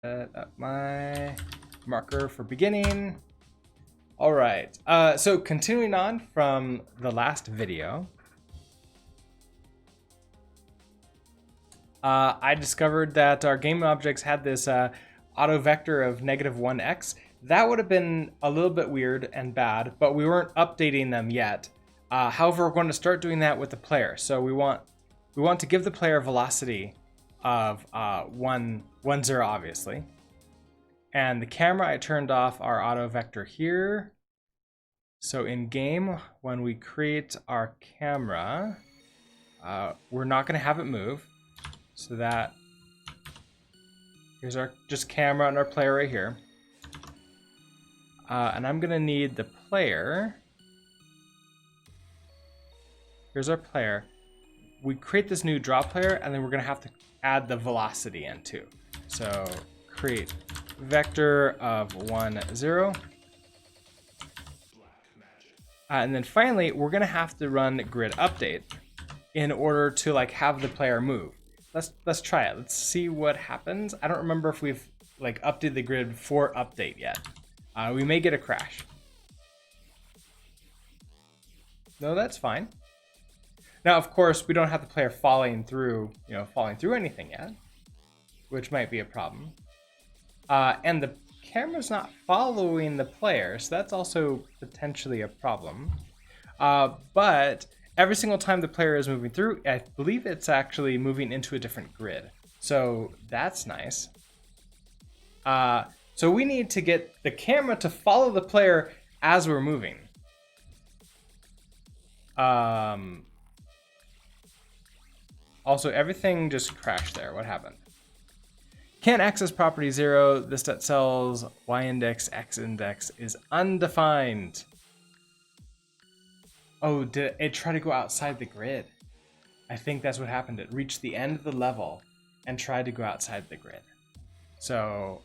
Set up my marker for beginning. All right, so continuing on from the last video, I discovered that our game objects had this auto vector of -1x. That would have been a little bit weird and bad, but we weren't updating them yet. However, we're going to start doing that with the player. So we want to give the player velocity of 1, 0, obviously. And the camera, I turned off our auto vector here. So in game, when we create our camera, we're not going to have it move. So that, here's our just camera and our player right here. And I'm going to need the player. Here's our player. We create this new draw player, and then we're going to have to add the velocity in too. So create vector of 1, 0. And then finally, we're going to have to run grid update in order to like have the player move. Let's try it. Let's see what happens. I don't remember if we've like updated the grid for update yet. We may get a crash. No, that's fine. Now, of course, we don't have the player falling through anything yet, which might be a problem. And the camera's not following the player, so that's also potentially a problem. But every single time the player is moving through, I believe it's actually moving into a different grid. So that's nice. So we need to get the camera to follow the player as we're moving. Also, everything just crashed there. What happened? Can't access property 0. This.cells y-index, x-index is undefined. Oh, did it try to go outside the grid? I think that's what happened. It reached the end of the level and tried to go outside the grid. So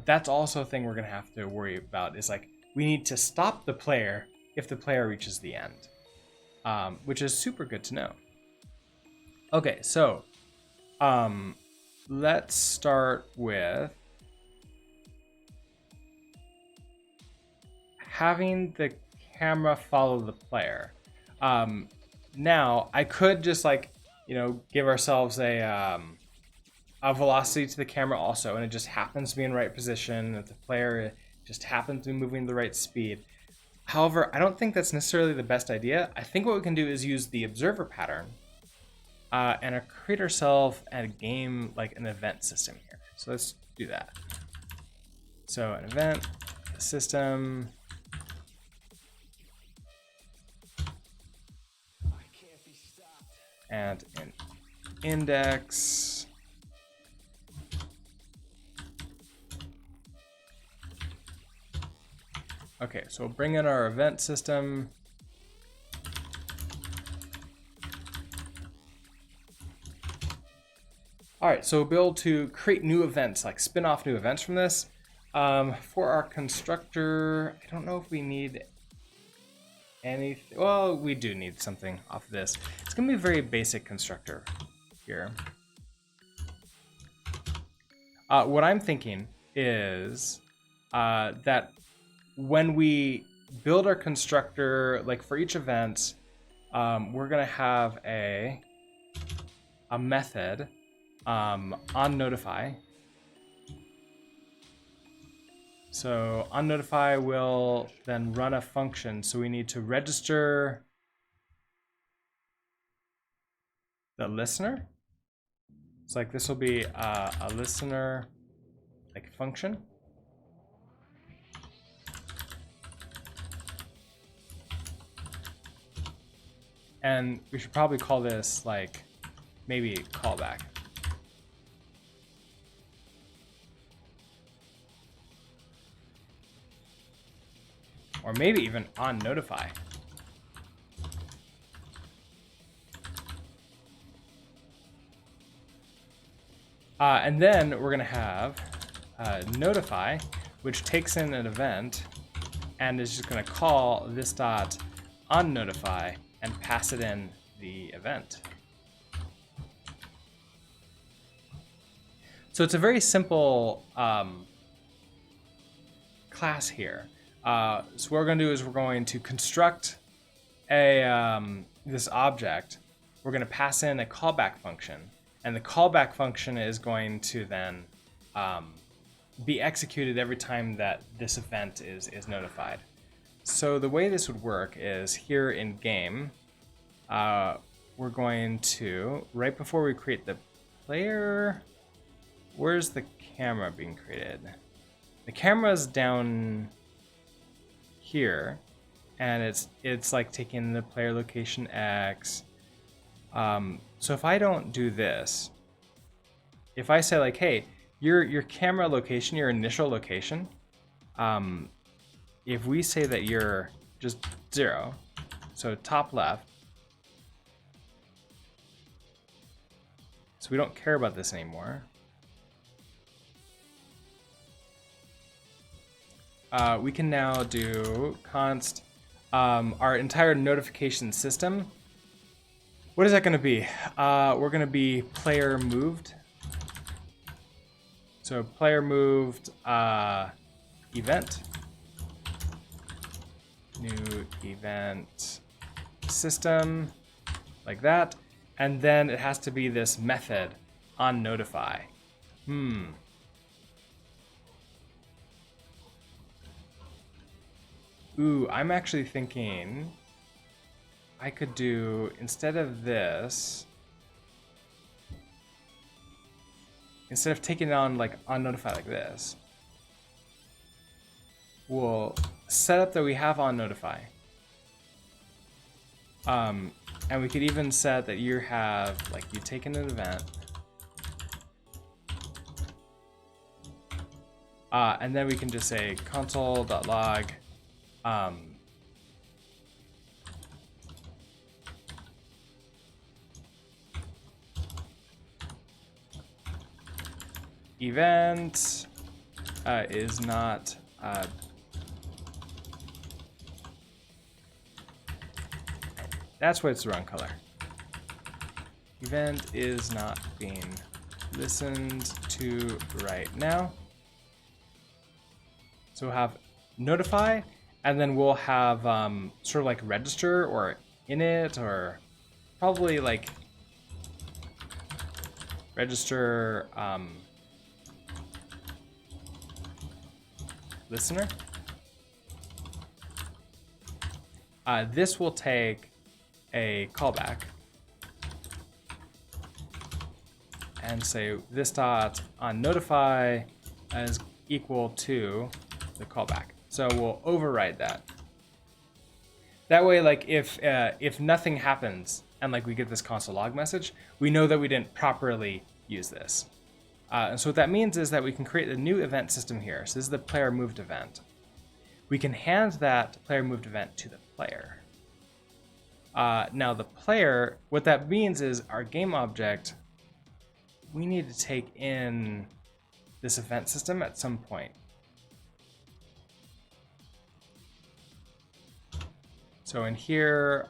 that's also a thing we're gonna have to worry about, is like we need to stop the player if the player reaches the end, which is super good to know. Okay, so let's start with having the camera follow the player. Now I could just like, give ourselves a velocity to the camera also, and it just happens to be in the right position, that the player just happens to be moving the right speed. However, I don't think that's necessarily the best idea. I think what we can do is use the observer pattern and create ourselves a game, like an event system here. So let's do that. So an event system. And an index. Okay, so we'll bring in our event system. All right, so we'll be able to create new events, like spin off new events from this. For our constructor, I don't know if we need anything. Well, we do need something off of this. It's gonna be a very basic constructor here. What I'm thinking is that when we build our constructor, like for each event, we're gonna have a method on notify. So on notify will then run a function. So we need to register the listener. It's like this will be a listener like function. And we should probably call this like maybe callback. Or maybe even on notify. And then we're gonna have notify, which takes in an event and is just gonna call this dot on notify and pass it in the event. So it's a very simple class here. So what we're going to do is we're going to construct this object. We're going to pass in a callback function, and the callback function is going to then be executed every time that this event is notified. So the way this would work is here in game, we're going to, right before we create the player, where's the camera being created? The camera's down here, and it's like taking the player location X. So if I don't do this, if I say like, hey, your camera location, your initial location, if we say that you're just 0, so top left, so we don't care about this anymore. We can now do const our entire notification system. What is that going to be? We're going to be player moved. So player moved event, new event system, like that. And then it has to be this method on notify. Ooh, I'm actually thinking I could do, instead of this, instead of taking it on like on notify like this, we'll set up that we have on notify. And we could even set that you have, like, you take in an event. And then we can just say console.log event is not that's why it's the wrong color. Event is not being listened to right now. So we'll have notify, and then we'll have sort of like register or init, or probably like register listener. This will take a callback and say this dot on notify is equal to the callback. So we'll override that. That way, like if nothing happens and like we get this console log message, we know that we didn't properly use this. And so what that means is that we can create a new event system here. So this is the player moved event. We can hand that player moved event to the player. Now the player, what that means is our game object, we need to take in this event system at some point. So in here,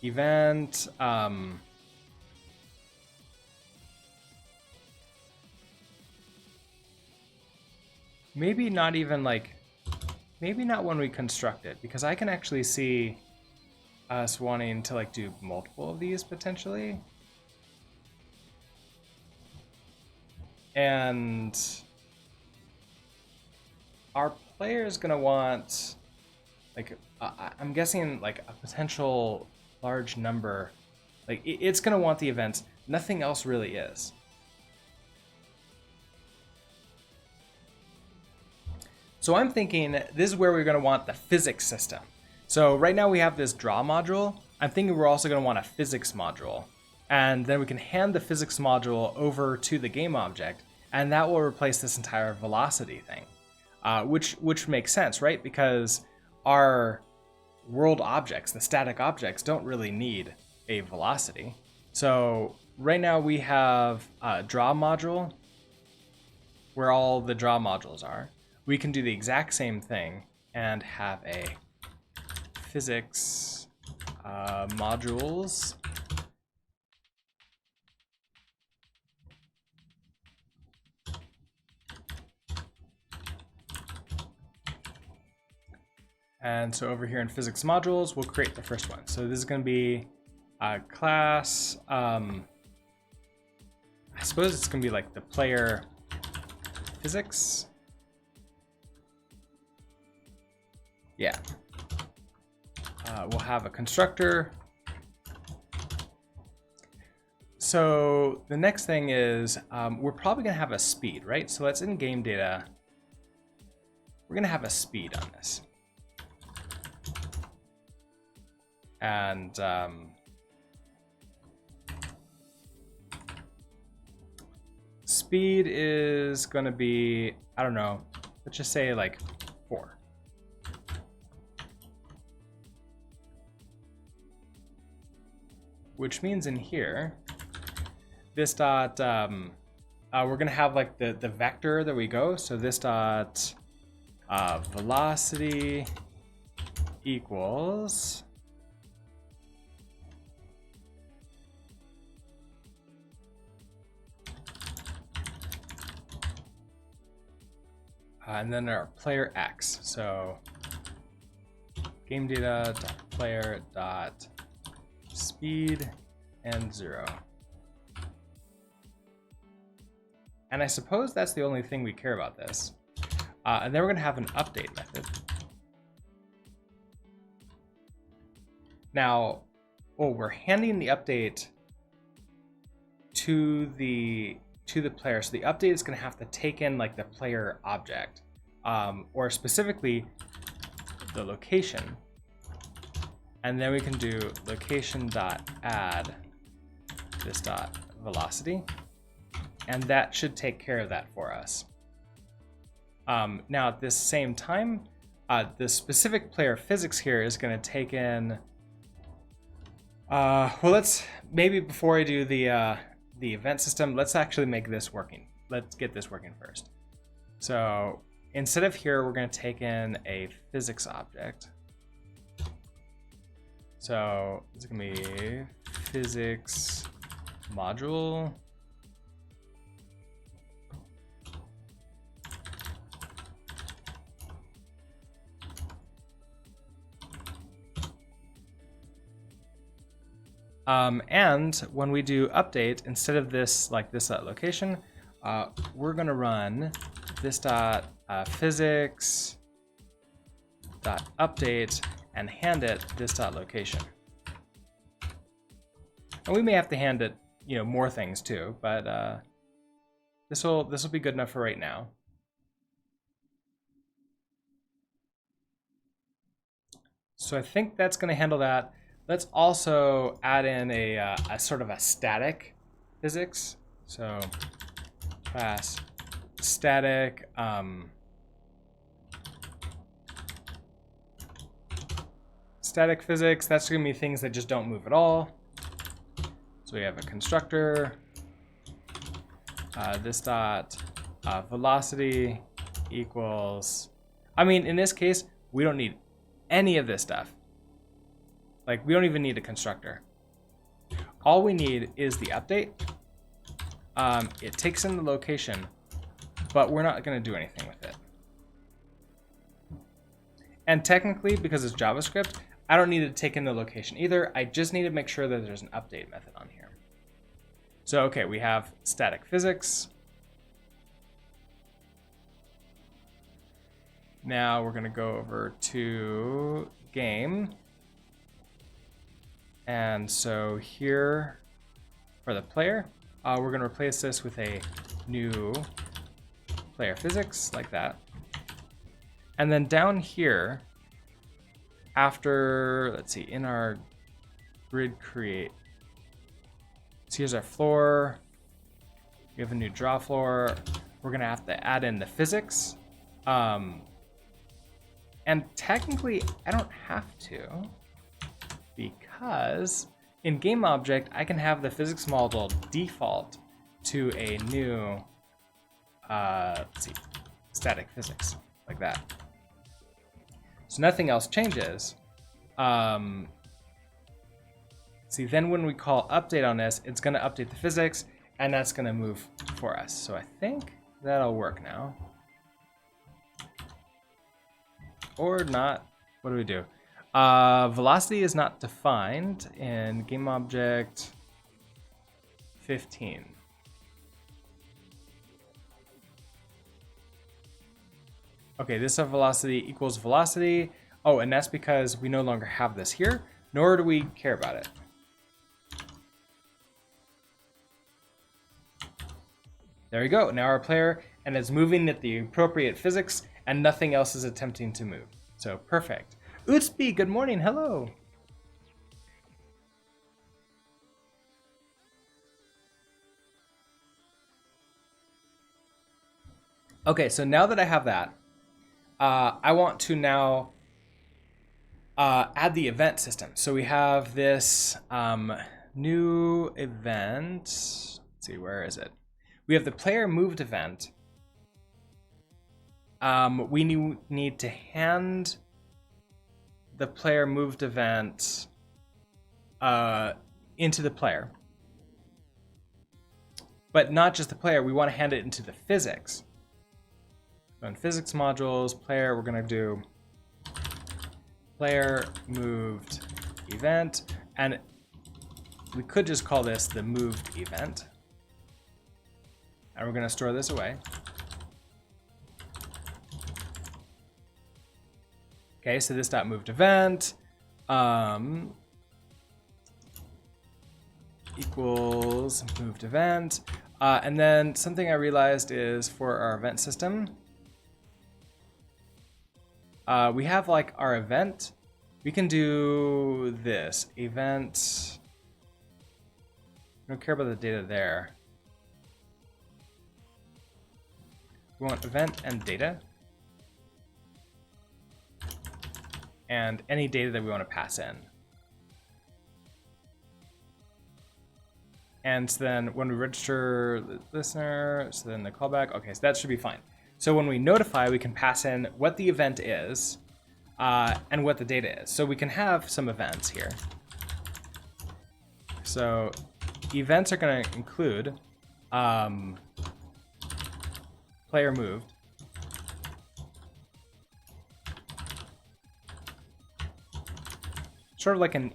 event, maybe not even like, maybe not when we construct it, because I can actually see us wanting to like do multiple of these potentially. And our player is gonna want, like, I'm guessing like a potential large number, like it's gonna want the events, nothing else really is. So I'm thinking this is where we're going to want the physics system. So right now we have this draw module. I'm thinking we're also going to want a physics module. And then we can hand the physics module over to the game object, and that will replace this entire velocity thing, which makes sense, right? Because our world objects, the static objects, don't really need a velocity. So right now we have a draw module where all the draw modules are. We can do the exact same thing and have a physics modules. And so over here in physics modules, we'll create the first one. So this is going to be a class. I suppose it's going to be like the player physics. Yeah. We'll have a constructor. So the next thing is we're probably going to have a speed, right? So let's in game data. We're going to have a speed on this. And speed is going to be, I don't know, let's just say like 4. Which means in here, this dot, we're going to have like the vector that we go. So this dot velocity equals and then our player x. So game data dot player dot speed and 0. And I suppose that's the only thing we care about this. And then we're going to have an update method. Now, we're handing the update to the player. So the update is going to have to take in like the player object, or specifically the location. And then we can do location.add this dot velocity. And that should take care of that for us. Now at this same time, the specific player physics here is going to take in, well, let's, maybe before I do the event system, let's actually make this working. Let's get this working first. So instead of here, we're going to take in a physics object. So it's going to be physics module. And when we do update, instead of this like this location, we're going to run this dot physics dot update and hand it this dot location. And we may have to hand it, you know, more things too, but this will be good enough for right now. So I think that's going to handle that. Let's also add in a sort of a static physics. So class static static physics. That's going to be things that just don't move at all. So we have a constructor. This dot velocity equals. I mean, in this case, we don't need any of this stuff. Like, we don't even need a constructor. All we need is the update. It takes in the location, but we're not going to do anything with it. And technically, because it's JavaScript, I don't need to take in the location either. I just need to make sure that there's an update method on here. So, okay, we have static physics. Now we're going to go over to game. And so here for the player, we're going to replace this with a new player physics like that. And then down here, after, let's see, in our grid create, so here's our floor. We have a new draw floor. We're going to have to add in the physics. And technically, I don't have to, because in GameObject, I can have the physics model default to a new, let's see, static physics, like that. So nothing else changes. See, then when we call update on this, it's going to update the physics, and that's going to move for us. So I think that'll work now. Or not. What do we do? Velocity is not defined in GameObject 15. Okay, this velocity equals velocity. Oh, and that's because we no longer have this here, nor do we care about it. There we go. Now our player and it's moving at the appropriate physics, and nothing else is attempting to move. So perfect. Utsby, good morning. Hello. Okay, so now that I have that, I want to now add the event system. So we have this new event. Let's see, where is it? We have the player moved event. We need to hand the player moved event into the player. But not just the player, we want to hand it into the physics. So in physics modules, player, we're going to do player moved event. And we could just call this the moved event. And we're going to store this away. Okay, so this dot moved event equals moved event. And then something I realized is for our event system, we have like our event. We can do this event. I don't care about the data there. We want event and data. And any data that we want to pass in. And so then when we register the listener, so then the callback, okay, so that should be fine. So when we notify, we can pass in what the event is and what the data is. So we can have some events here. So events are going to include player moved. Sort of like an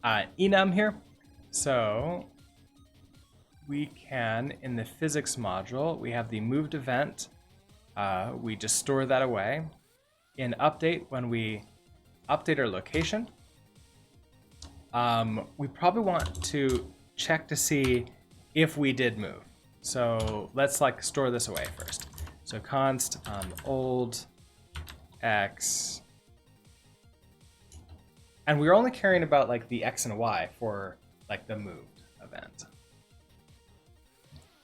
enum here. So we can, in the physics module, we have the moved event. We just store that away. In update, when we update our location, we probably want to check to see if we did move. So let's like store this away first. So const old x. And we're only caring about like the x and y for like the moved event.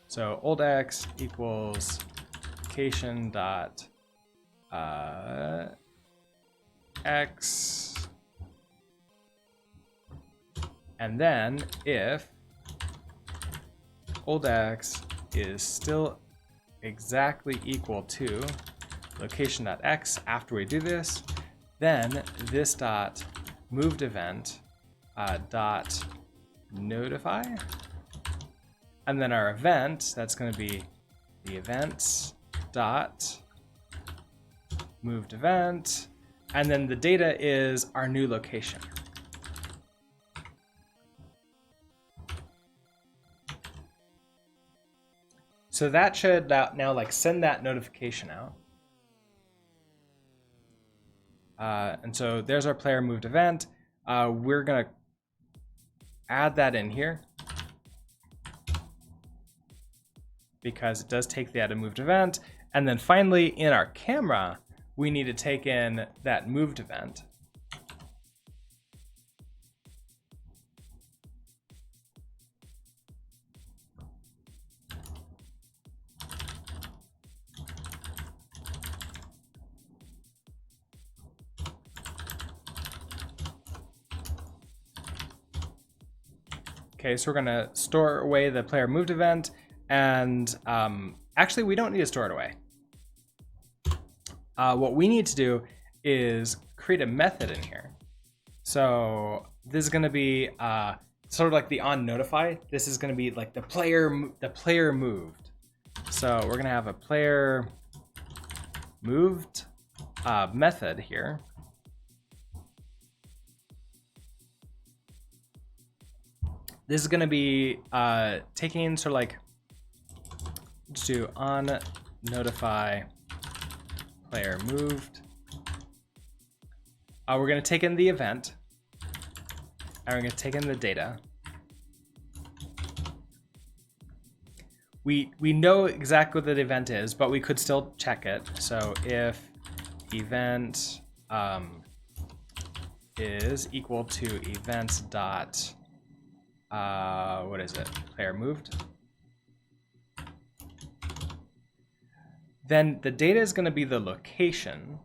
So old x equals location dot x, and then if old x is still exactly equal to location dot x after we do this, then this dot moved event dot notify, and then our event, that's going to be the events dot moved event, and then the data is our new location. So that should now like send that notification out. And so there's our player moved event. We're going to add that in here because it does take the added moved event. And then finally in our camera, we need to take in that moved event. Okay, so we're going to store away the player moved event, and actually we don't need to store it away. What we need to do is create a method in here. So this is going to be sort of like the on notify. This is going to be like the player moved. So we're going to have a player moved method here. This is going to be taking sort of like, let's do on notify player moved. We're going to take in the event, and we're going to take in the data. We know exactly what the event is, but we could still check it. So if event is equal to events dot what is it? Player moved. Then the data is going to be the location.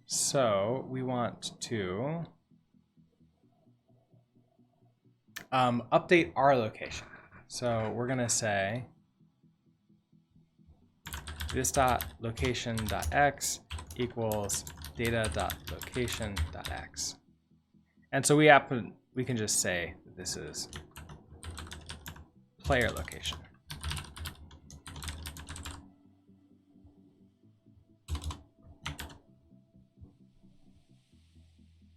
So we want to update our location. So we're going to say this dot location dot x equals data dot location dot x. And so we can just say that this is player location.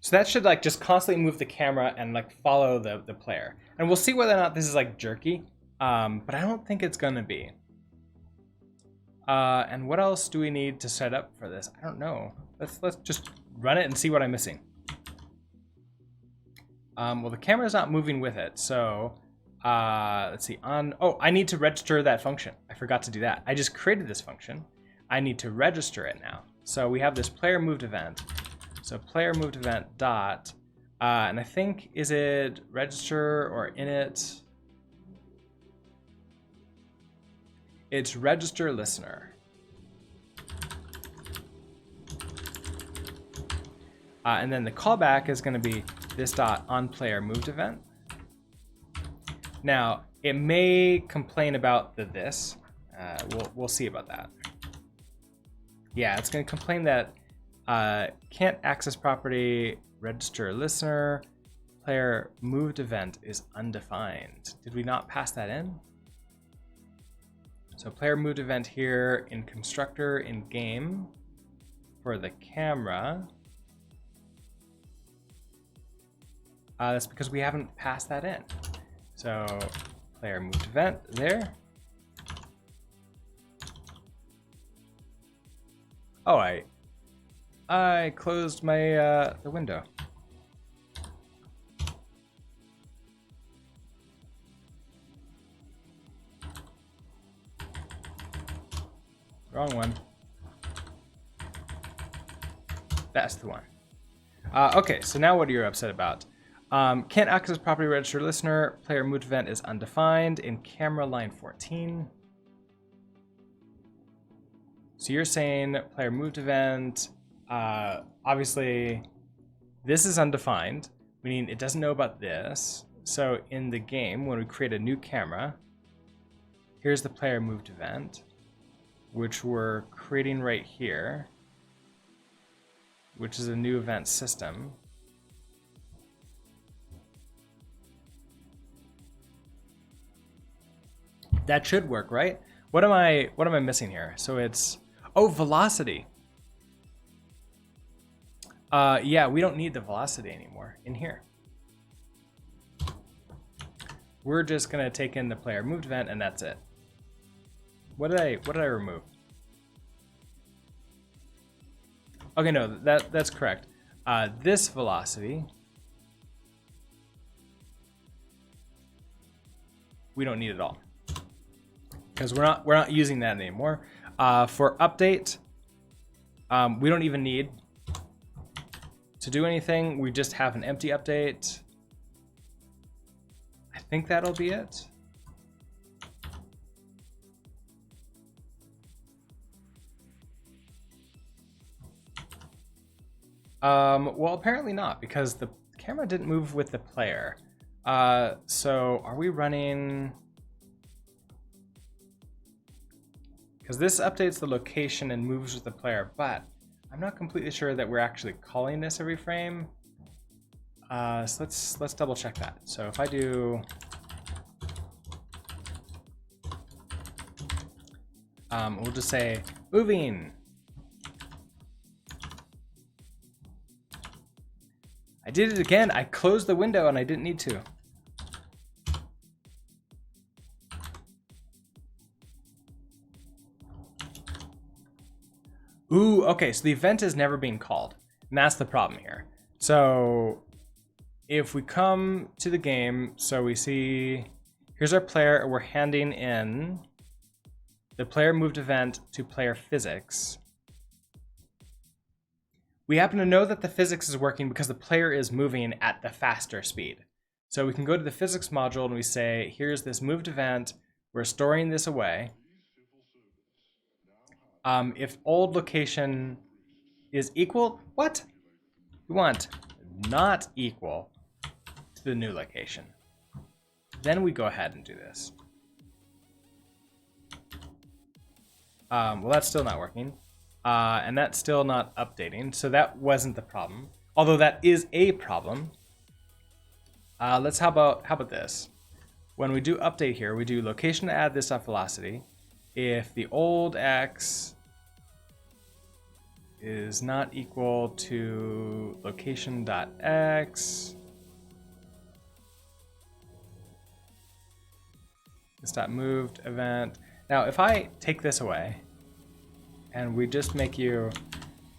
So that should like just constantly move the camera and like follow the player. And we'll see whether or not this is like jerky, but I don't think it's gonna be. And what else do we need to set up for this? I don't know. Let's just run it and see what I'm missing. Well, the camera's not moving with it, so let's see. I need to register that function. I forgot to do that. I just created this function. I need to register it now. So we have this player moved event. So player moved event dot, and I think, is it register or init? It's register listener. And then the callback is going to be this dot on player moved event. Now it may complain about this. We'll see about that. Yeah, it's going to complain that can't access property register listener player moved event is undefined. Did we not pass that in? So player moved event here in constructor in game for the camera. That's because we haven't passed that in. So player moved event there. Oh, I closed my the window. Wrong one. That's the one. Okay, so now what are you upset about? Can't access property register listener. Player moved event is undefined in camera line 14. So you're saying player moved event, obviously this is undefined, meaning it doesn't know about this. So in the game, when we create a new camera, here's the player moved event, which we're creating right here, which is a new event system. That should work, right? What am I missing here? So it's, oh, velocity. Yeah, we don't need the velocity anymore in here. We're just gonna take in the player moved event and that's it. What did I remove? Okay, no, that's correct. This velocity, we don't need at all, because we're not using that anymore. For update, we don't even need to do anything. We just have an empty update. I think that'll be it. Well, apparently not, because the camera didn't move with the player. So are we running? Because this updates the location and moves with the player, but I'm not completely sure that we're actually calling this every frame. So let's double check that. So if I do we'll just say moving. I did it again. I closed the window and I didn't need to. Ooh, okay, so the event is never being called. And that's the problem here. So if we come to the game, so we see, here's our player, and we're handing in the player moved event to player physics. We happen to know that the physics is working because the player is moving at the faster speed. So we can go to the physics module and we say, here's this moved event. We're storing this away. If old location is equal, what? We want not equal to the new location. Then we go ahead and do this. Well, that's still not working. And that's still not updating. So that wasn't the problem. Although that is a problem. How about this? When we do update here, we do location to add this velocity. If the old x is not equal to location.x, this dot moved event. Now, if I take this away and we just make you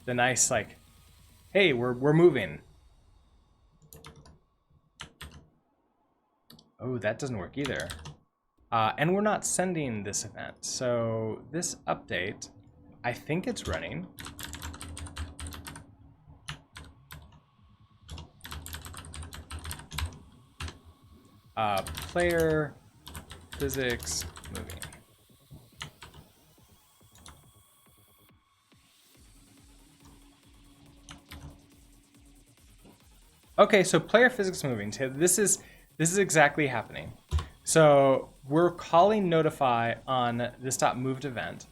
the nice, like, hey, we're moving. Oh, that doesn't work either. And we're not sending this event. So this update, I think it's running. Player physics moving. Okay, so player physics moving. So this is exactly happening. So we're calling notify on this .moved event.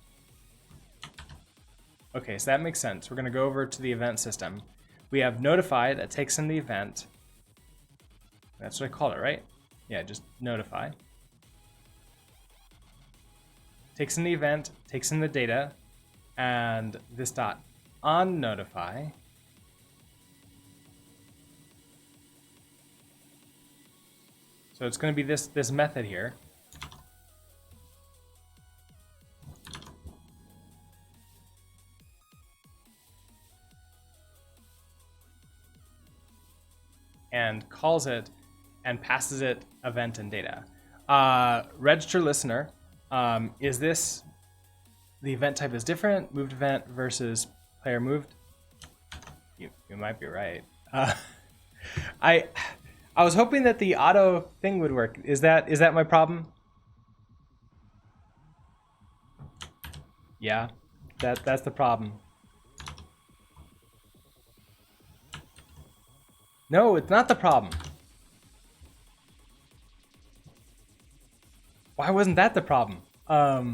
Okay, so that makes sense. We're going to go over to the event system. We have notify that takes in the event. That's what I called it, right? Yeah, just notify. Takes in the event, takes in the data, and this dot on notify. So it's going to be this method here. And calls it and passes it event and data. Register listener, is this, the event type is different, moved event versus player moved? You might be right. I was hoping that the auto thing would work. Is that my problem? Yeah, that's the problem. No, it's not the problem. Why wasn't that the problem? I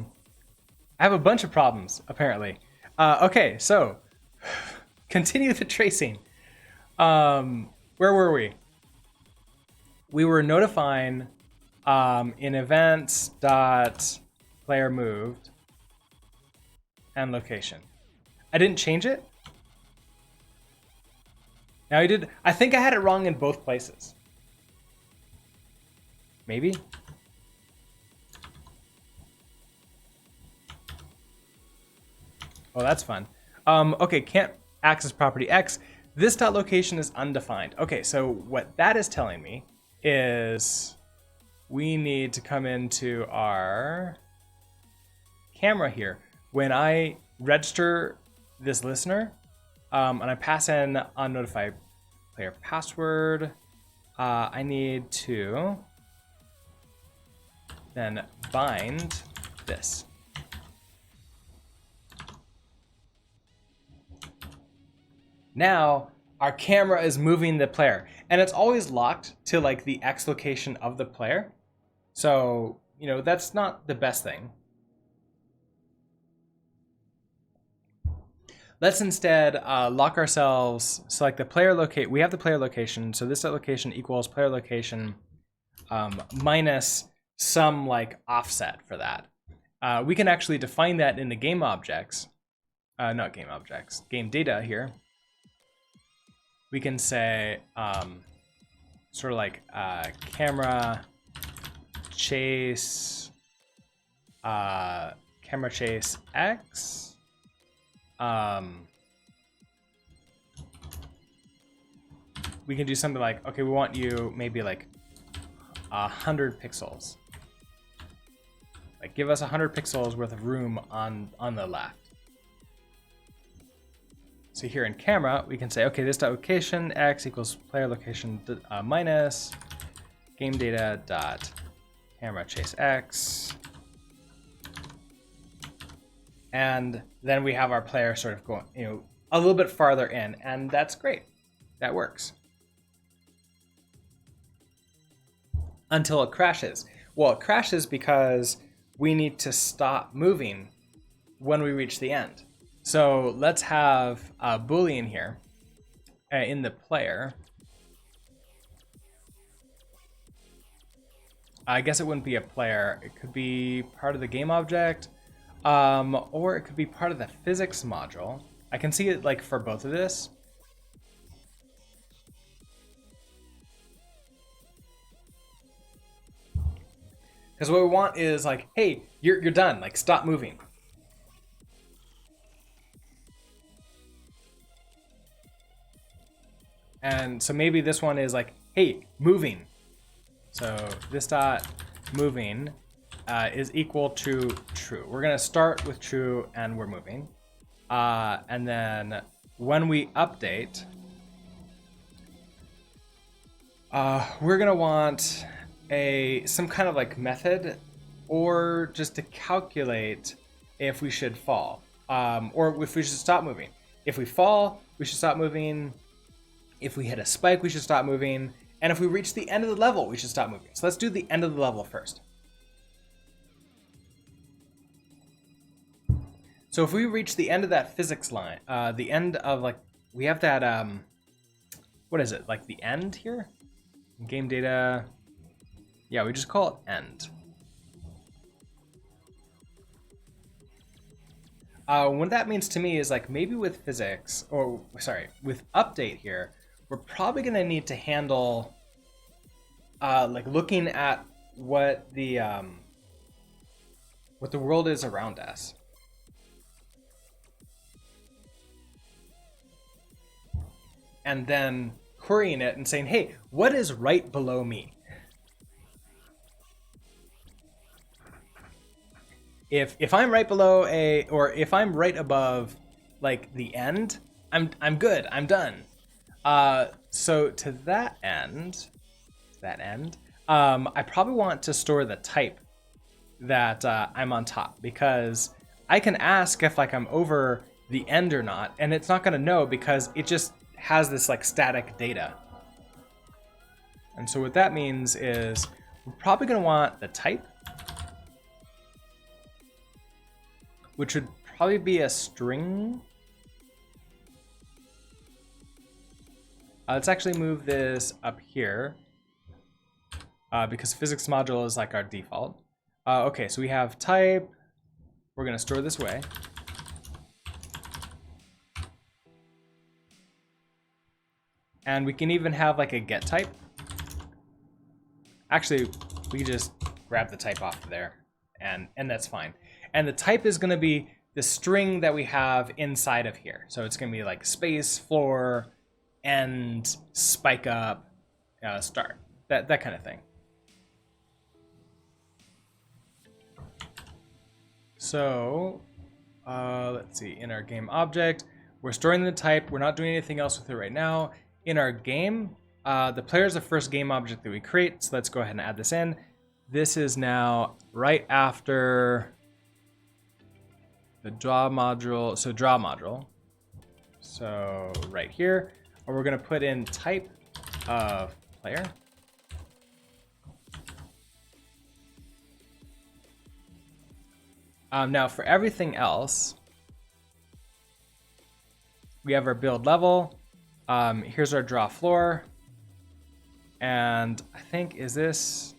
have a bunch of problems, apparently. Okay, so continue the tracing. Where were we? We were notifying in events dot player moved and location. I didn't change it. Now I did. I think I had it wrong in both places. Maybe. Oh, that's fun. Okay, can't access property X. This dot location is undefined. Okay, so what that is telling me is we need to come into our camera here. When I register this listener, and I pass in on notify player password, I need to then bind this. Now our camera is moving the player, and it's always locked to like the X location of the player. So, you know, that's not the best thing. Let's instead lock ourselves, select the player locate. We have the player location, so this location equals player location minus some like offset for that. We can actually define that in the game objects, not game objects, game data here. We can say sort of like camera chase X. We can do something like, okay, we want you maybe like 100 pixels. Like give us 100 pixels worth of room on the left. So here in camera, we can say, okay, this dot location X equals player location minus game data dot camera chase X. And then we have our player sort of going, a little bit farther in, and that's great. That works. Until it crashes. Well, it crashes because we need to stop moving when we reach the end. So let's have a Boolean here in the player. I guess it wouldn't be a player. It could be part of the game object. Or it could be part of the physics module. I can see it like for both of this. Because what we want is like, hey, you're done, like stop moving. And so maybe this one is like, hey, moving. So this dot moving is equal to true. We're gonna start with true and we're moving. And then when we update, we're gonna want some kind of like method or just to calculate if we should fall or if we should stop moving. If we fall, we should stop moving. If we hit a spike, we should stop moving. And if we reach the end of the level, we should stop moving. So let's do the end of the level first. So if we reach the end of that physics line, the end of like, we have that, what is it? Like the end here? Game data. Yeah, we just call it end. What that means to me is like maybe with physics, or sorry, with update here, we're probably gonna need to handle like looking at what the world is around us. And then querying it and saying, hey, what is right below me? If I'm right below or if I'm right above like the end, I'm good, I'm done. So to that end, I probably want to store the type that I'm on top, because I can ask if like I'm over the end or not, and it's not gonna know because it just has this like static data. And so what that means is we're probably gonna want the type, which would probably be a string. Let's actually move this up here because physics module is like our default. Okay, so we have type. We're gonna store this way. And we can even have like a get type. Actually, we can just grab the type off of there and that's fine. And the type is gonna be the string that we have inside of here. So it's gonna be like space, floor, end, spike up, start, that kind of thing. So let's see, in our game object, we're storing the type. We're not doing anything else with it right now. In our game, the player is the first game object that we create. So let's go ahead and add this in. This is now right after the draw module. So draw module. So right here, we're gonna put in type of player. Now for everything else, we have our build level. Here's our draw floor. And I think, is this...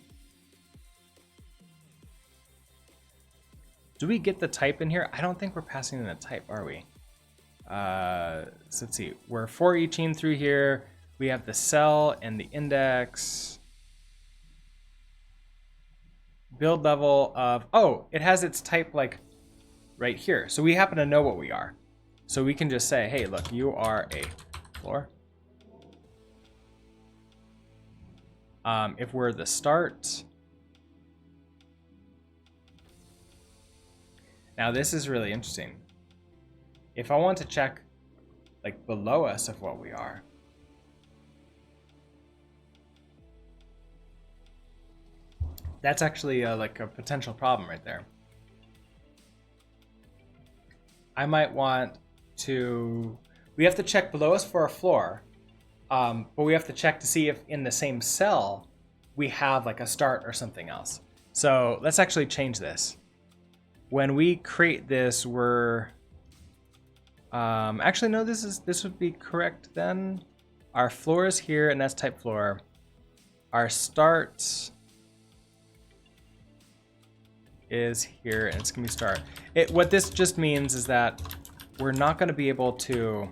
Do we get the type in here? I don't think we're passing in a type, are we? So let's see. We're for eaching through here. We have the cell and the index. Build level of... Oh, it has its type like right here. So we happen to know what we are. So we can just say, hey, look, you are a floor. If we're the start... Now this is really interesting. If I want to check like below us of what we are, that's actually like a potential problem right there. I might want to, we have to check below us for a floor, but we have to check to see if in the same cell we have like a start or something else. So let's actually change this. When we create this, we're actually no, this would be correct then. Our floor is here, and that's type floor. Our start is here, and it's gonna be start. What this just means is that we're not gonna be able to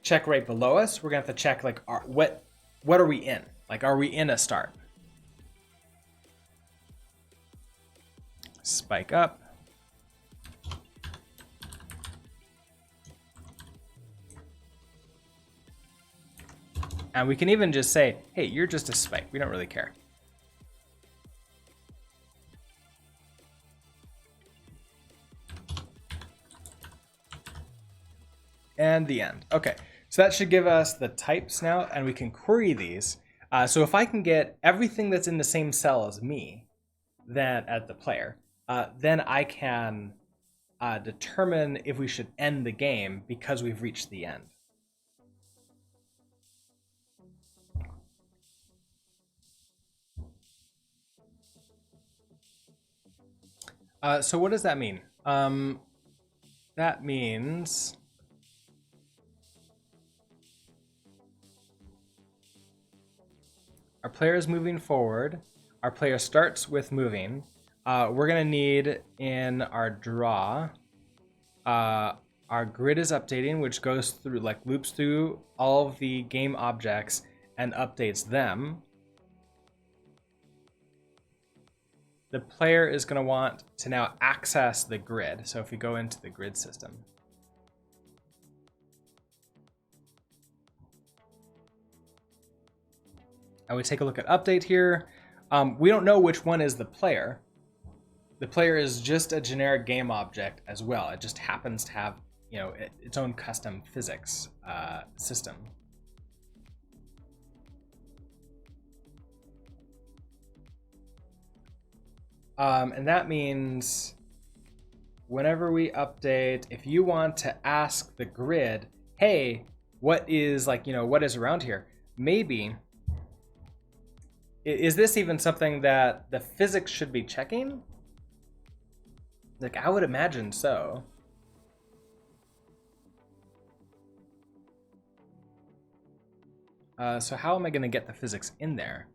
check right below us. We're gonna have to check like what are we in? Like, are we in a start? Spike up. And we can even just say, hey, you're just a spike. We don't really care. And the end. Okay, so that should give us the types now, and we can query these. So if I can get everything that's in the same cell as me, then at the player, then I can determine if we should end the game because we've reached the end. So what does that mean? That means our player is moving forward. Our player starts with moving. We're gonna need in our draw, our grid is updating, which goes through, like loops through all of the game objects and updates them. The player is gonna want to now access the grid. So if we go into the grid system, and we take a look at update here, we don't know which one is the player. The player is just a generic game object as well. It just happens to have, you know, its own custom physics system. And that means whenever we update, if you want to ask the grid, hey, what is like, you know, what is around here? Maybe, is this even something that the physics should be checking? Like, I would imagine so. So how am I going to get the physics in there?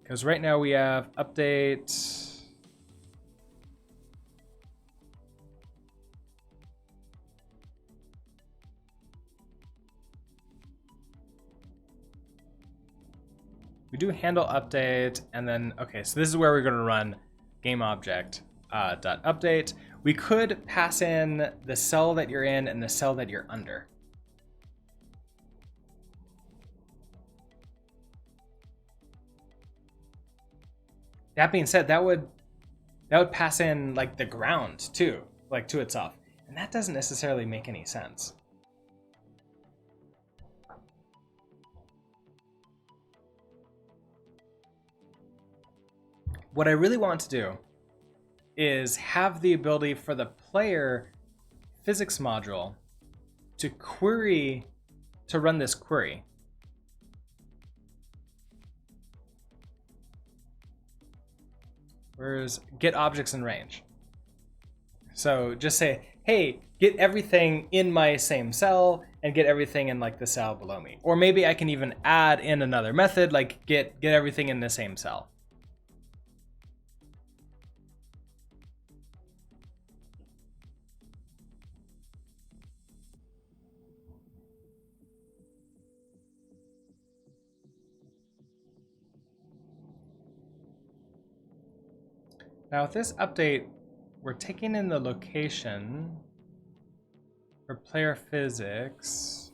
Because right now we have update. We do handle update, and then, okay, so this is where we're going to run game object dot update. We could pass in the cell that you're in and the cell that you're under. That being said, that would pass in like the ground too, like to itself, and that doesn't necessarily make any sense. What I really want to do is have the ability for the player physics module to query, to run this query. Where's get objects in range? So just say, hey, get everything in my same cell and get everything in like the cell below me. Or maybe I can even add in another method, like get everything in the same cell. Now with this update, we're taking in the location for player physics.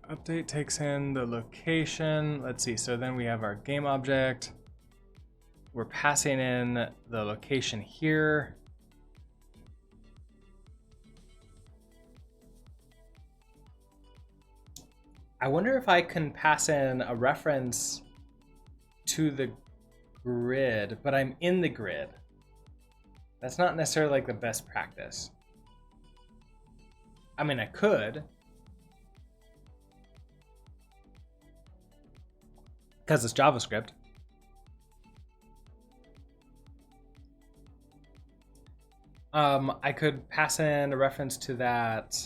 Update takes in the location. Let's see, so then we have our game object. We're passing in the location here. I wonder if I can pass in a reference to the grid, but I'm in the grid. That's not necessarily like the best practice. I mean, I could. Because it's JavaScript. I could pass in a reference to that,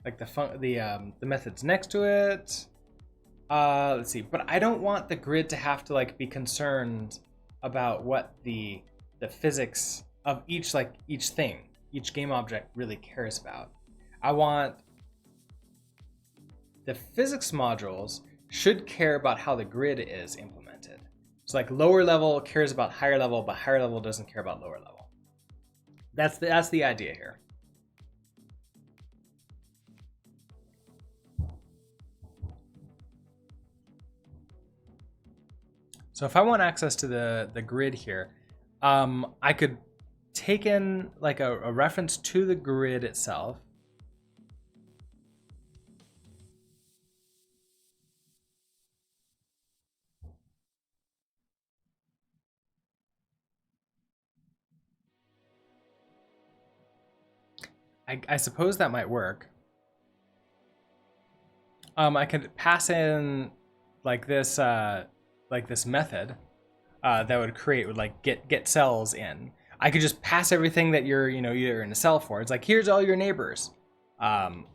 like the methods next to it. Let's see, but I don't want the grid to have to like be concerned about what the physics of each thing, each game object really cares about. I want the physics modules should care about how the grid is implemented. So like lower level cares about higher level, but higher level doesn't care about lower level. That's the idea here. So if I want access to the grid here, I could take in like a reference to the grid itself. I suppose that might work. I could pass in like this method that would create would like get cells in. I could just pass everything that you're you're in a cell for. It's like, here's all your neighbors,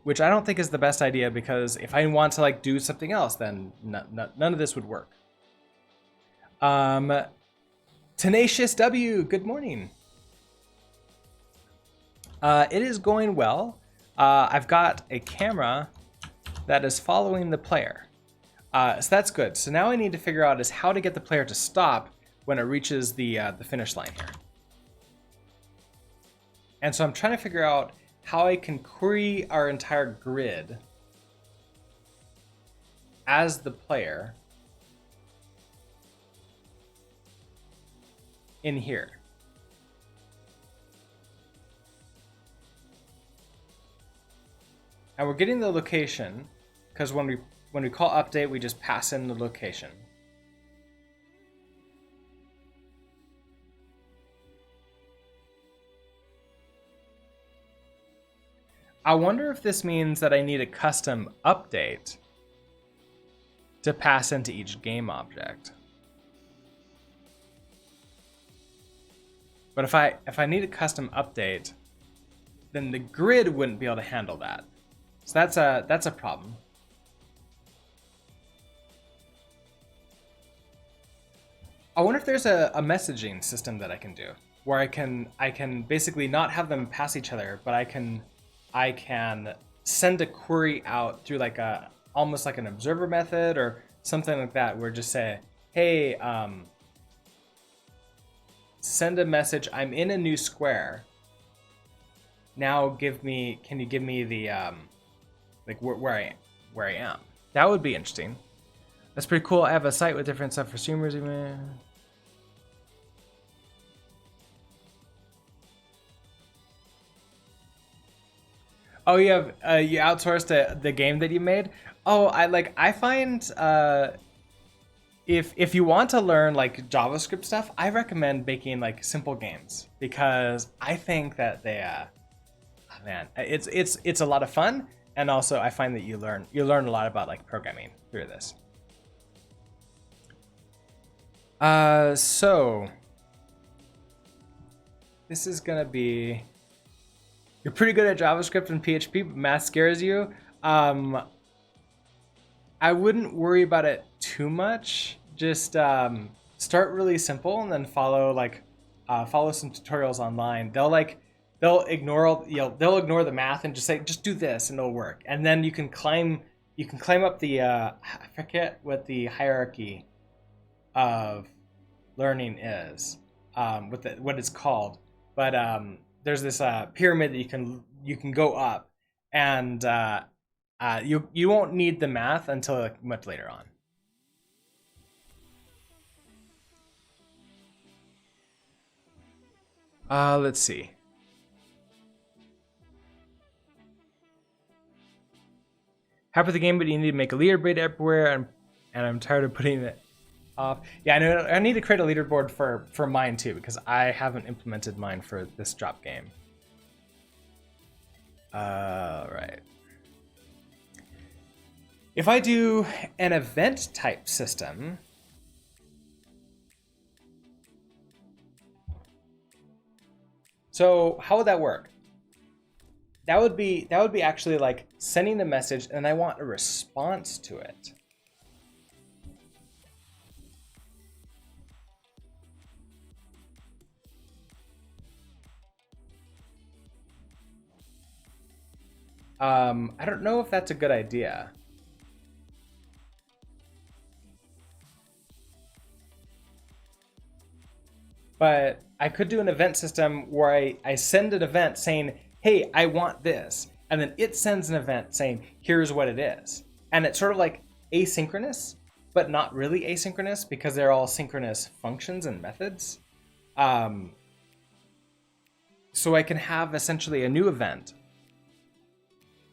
which I don't think is the best idea, because if I want to like do something else, then none of this would work. Tenacious W, good morning. It is going well. I've got a camera that is following the player. So that's good. So now I need to figure out is how to get the player to stop when it reaches the finish line here. And so I'm trying to figure out how I can query our entire grid as the player in here. And we're getting the location because when we call update, we just pass in the location. I wonder if this means that I need a custom update to pass into each game object. But if I need a custom update, then the grid wouldn't be able to handle that. So that's a problem. I wonder if there's a messaging system that I can do where I can basically not have them pass each other, but I can send a query out through like almost like an observer method or something like that, where just say, hey, send a message, I'm in a new square. Now can you give me the like where I am? That would be interesting. That's pretty cool. I have a site with different stuff for streamers. Oh, you outsourced the game that you made. Oh, I find if you want to learn like JavaScript stuff, I recommend making like simple games because I think that they oh, man, it's a lot of fun, and also I find that you learn a lot about like programming through this. So this is gonna be, you're pretty good at JavaScript and PHP, but math scares you. I wouldn't worry about it too much. Just start really simple and then follow some tutorials online. They'll ignore they'll ignore the math and just say just do this and it'll work. And then you can climb up the I forget what the hierarchy of learning is, what it's called, but there's this pyramid that you can go up, and you won't need the math until like much later on. Let's see. Happy with the game, but you need to make a leaderboard everywhere, and I'm tired of putting it off. Yeah, I know. I need to create a leaderboard for mine too, because I haven't implemented mine for this drop game. Right. If I do an event type system, so how would that work? That would be actually like sending the message, and I want a response to it. I don't know if that's a good idea. But I could do an event system where I send an event saying, hey, I want this. And then it sends an event saying, here's what it is. And it's sort of like asynchronous, but not really asynchronous because they're all synchronous functions and methods. So I can have essentially a new event.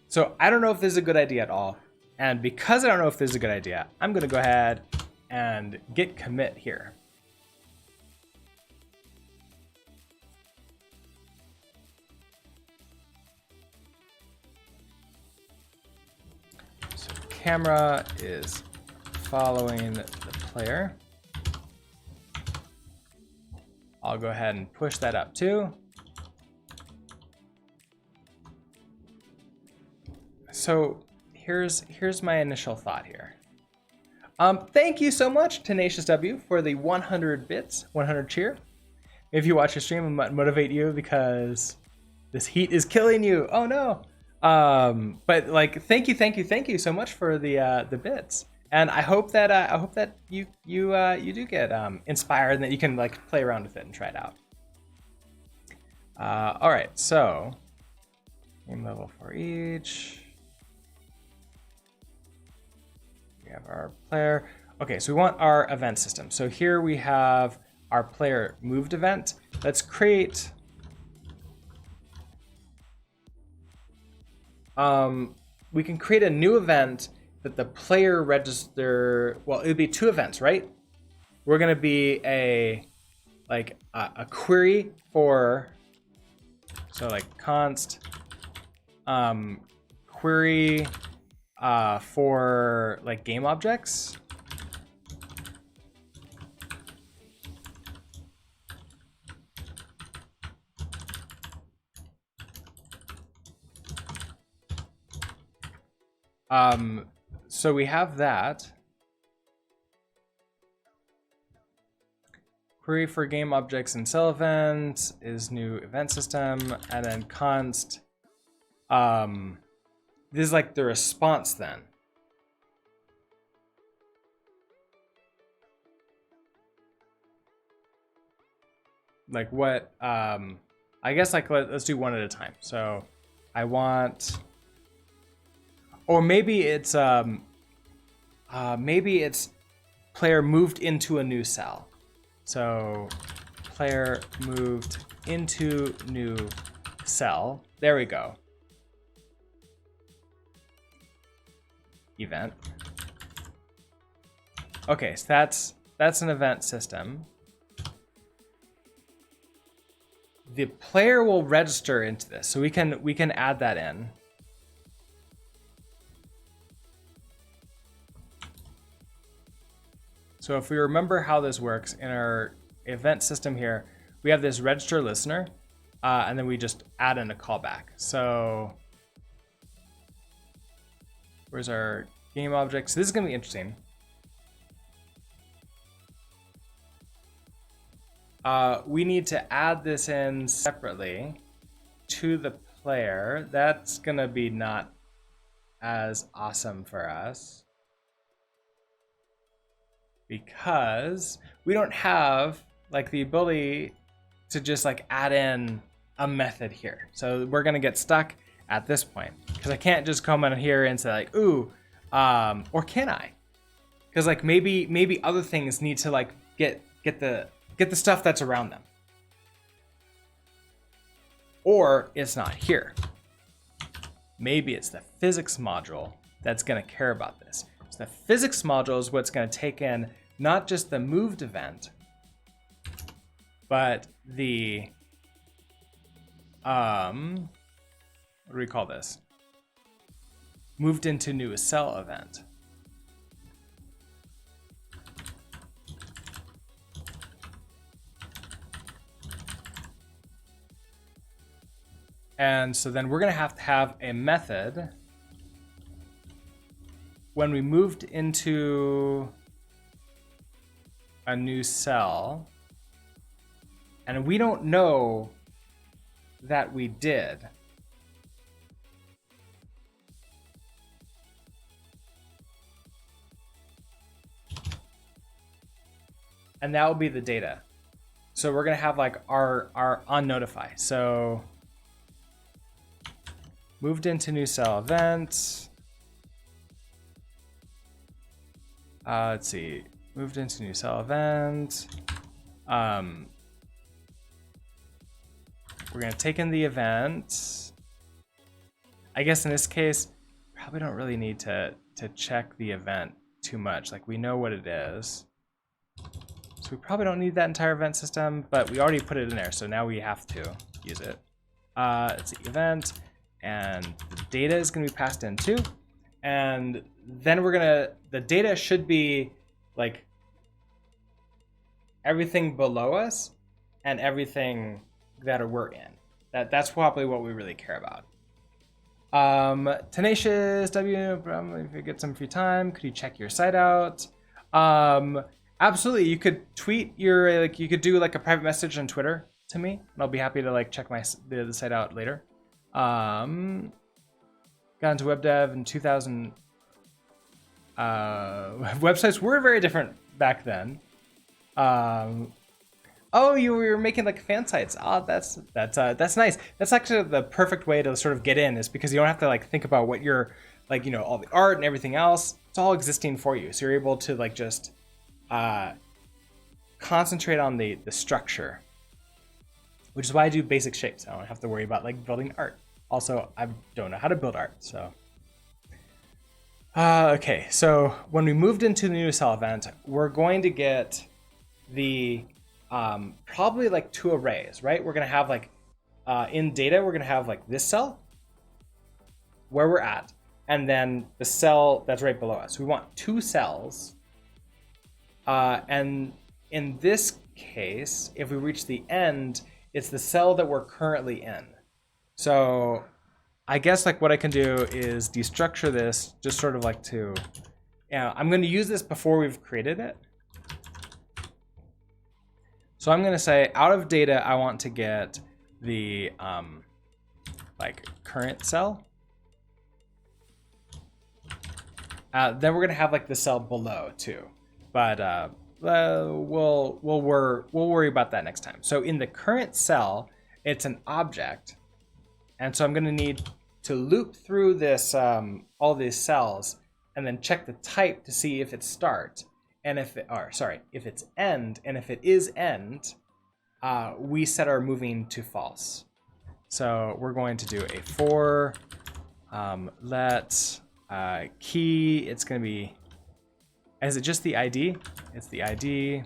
So I don't know if this is a good idea at all. And because I don't know if this is a good idea, I'm going to go ahead and git commit here. So camera is following the player. I'll go ahead and push that up too. So here's my initial thought here. Thank you so much, Tenacious W, for the 100 bits, 100 cheer. If you watch the stream, it might motivate you because this heat is killing you. Oh no! But like, thank you so much for the bits, and I hope that you do get inspired and that you can like play around with it and try it out. All right, so game level for each. We have our player. Okay, so we want our event system. So here we have our player moved event. Let's create. We can create a new event that the player register. Well, it would be two events, right? We're gonna be a query for. So like const query for like game objects. So we have that. Query for game objects and cell events is new event system, and then const. This is like the response then. Like what? I guess like let's do one at a time. So I want. Or maybe it's player moved into a new cell. So player moved into new cell. There we go. event. Okay, so that's an event system. The player will register into this, so we can add that in. So if we remember how this works in our event system here, we have this register listener, and then we just add in a callback. So where's our game object? So this is going to be interesting. We need to add this in separately to the player. That's going to be not as awesome for us because we don't have like the ability to just like add in a method here. So we're going to get stuck at this point because I can't just come in here and say like, ooh, or can I? Because like maybe other things need to like get the stuff that's around them. Or it's not here. Maybe it's the physics module that's going to care about this. So the physics module is what's going to take in not just the moved event, but the, what do we call this? Moved into new cell event. And so then we're going to have a method when we moved into a new cell, and we don't know that we did. And that will be the data. So we're going to have like our onNotify. So moved into new cell event. Let's see, moved into new cell event. We're gonna take in the event. I guess in this case, probably don't really need to check the event too much. Like we know what it is. So we probably don't need that entire event system, but we already put it in there. So now we have to use it. Let's see, event. And the data is going to be passed in too. And then the data should be like everything below us and everything that we're in. That's probably what we really care about. Tenacious W, if you get some free time, could you check your site out? Absolutely, you could tweet you could do like a private message on Twitter to me, and I'll be happy to like check the site out later. Got into web dev in 2000. Websites were very different back then. Oh, you were making like fan sites. Oh, that's nice. That's actually the perfect way to sort of get in, is because you don't have to like think about what you're like, all the art and everything else. It's all existing for you, so you're able to like just concentrate on the structure, which is why I do basic shapes. I don't have to worry about like building art. Also, I don't know how to build art, so. Okay, so when we moved into the new cell event, we're going to get the probably like two arrays, right? We're gonna have like in data, we're gonna have like this cell where we're at, and then the cell that's right below us. We want two cells, and in this case, if we reach the end, it's the cell that we're currently in. So I guess like what I can do is destructure this, just sort of like to, I'm going to use this before we've created it. So I'm going to say out of data, I want to get the like current cell. Then we're going to have like the cell below too, but we'll worry about that next time. So in the current cell, it's an object. And so I'm going to need to loop through this, all these cells, and then check the type to see if it's start, and if it's end, and if it is end, we set our moving to false. So we're going to do a for let key, it's going to be, is it just the ID? It's the ID,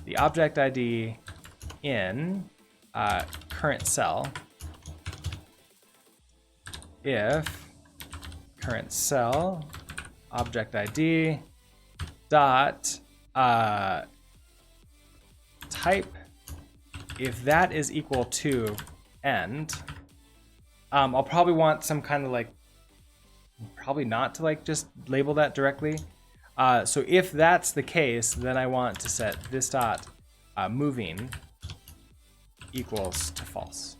the object ID in current cell. If current cell object ID dot type, if that is equal to end, I'll probably want some kind of like, probably not to like just label that directly. So if that's the case, then I want to set this dot moving equals to false.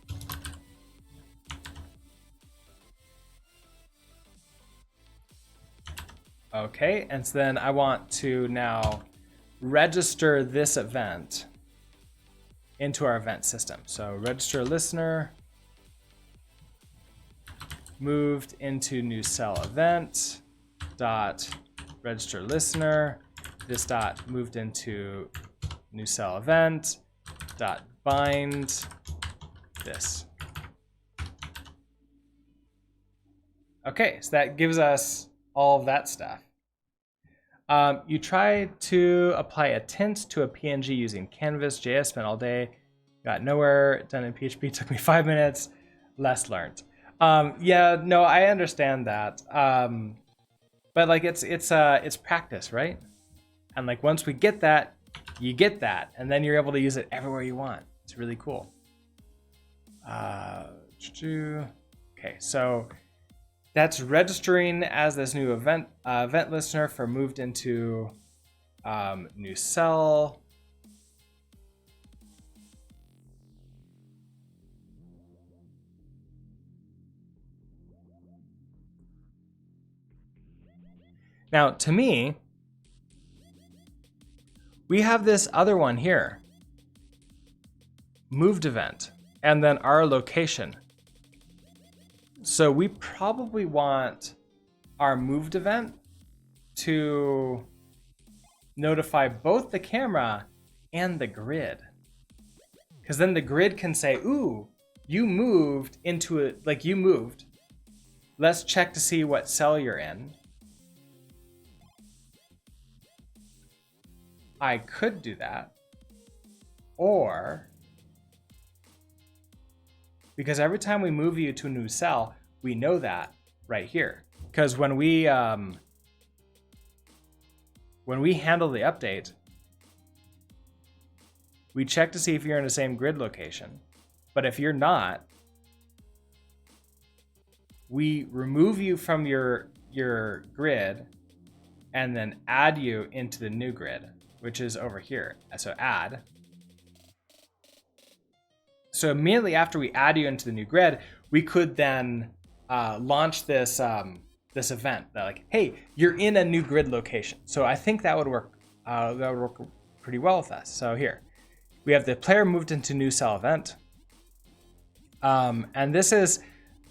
Okay, and so then I want to now register this event into our event system. So register listener moved into new cell event dot register listener, this dot moved into new cell event dot bind this. Okay, so that gives us all of that stuff. You tried to apply a tint to a PNG using Canvas.js, spent all day, got nowhere, done in PHP, took me 5 minutes, less learned. Yeah, no, I understand that. But like it's practice, right? And like once we get that, you get that, and then you're able to use it everywhere you want. It's really cool. Okay, so that's registering as this new event listener for moved into new cell. Now, to me, we have this other one here, moved event, and then our location. So we probably want our moved event to notify both the camera and the grid. Because then the grid can say, ooh, you moved into it, like you moved. Let's check to see what cell you're in. I could do that. Or, because every time we move you to a new cell, we know that right here. Because when we handle the update, we check to see if you're in the same grid location. But if you're not, we remove you from your grid and then add you into the new grid, which is over here. So add. So immediately after we add you into the new grid, we could then launch this this event that like, hey, you're in a new grid location. So I think that would work. That would work pretty well with us. So here, we have the player moved into new cell event, and this is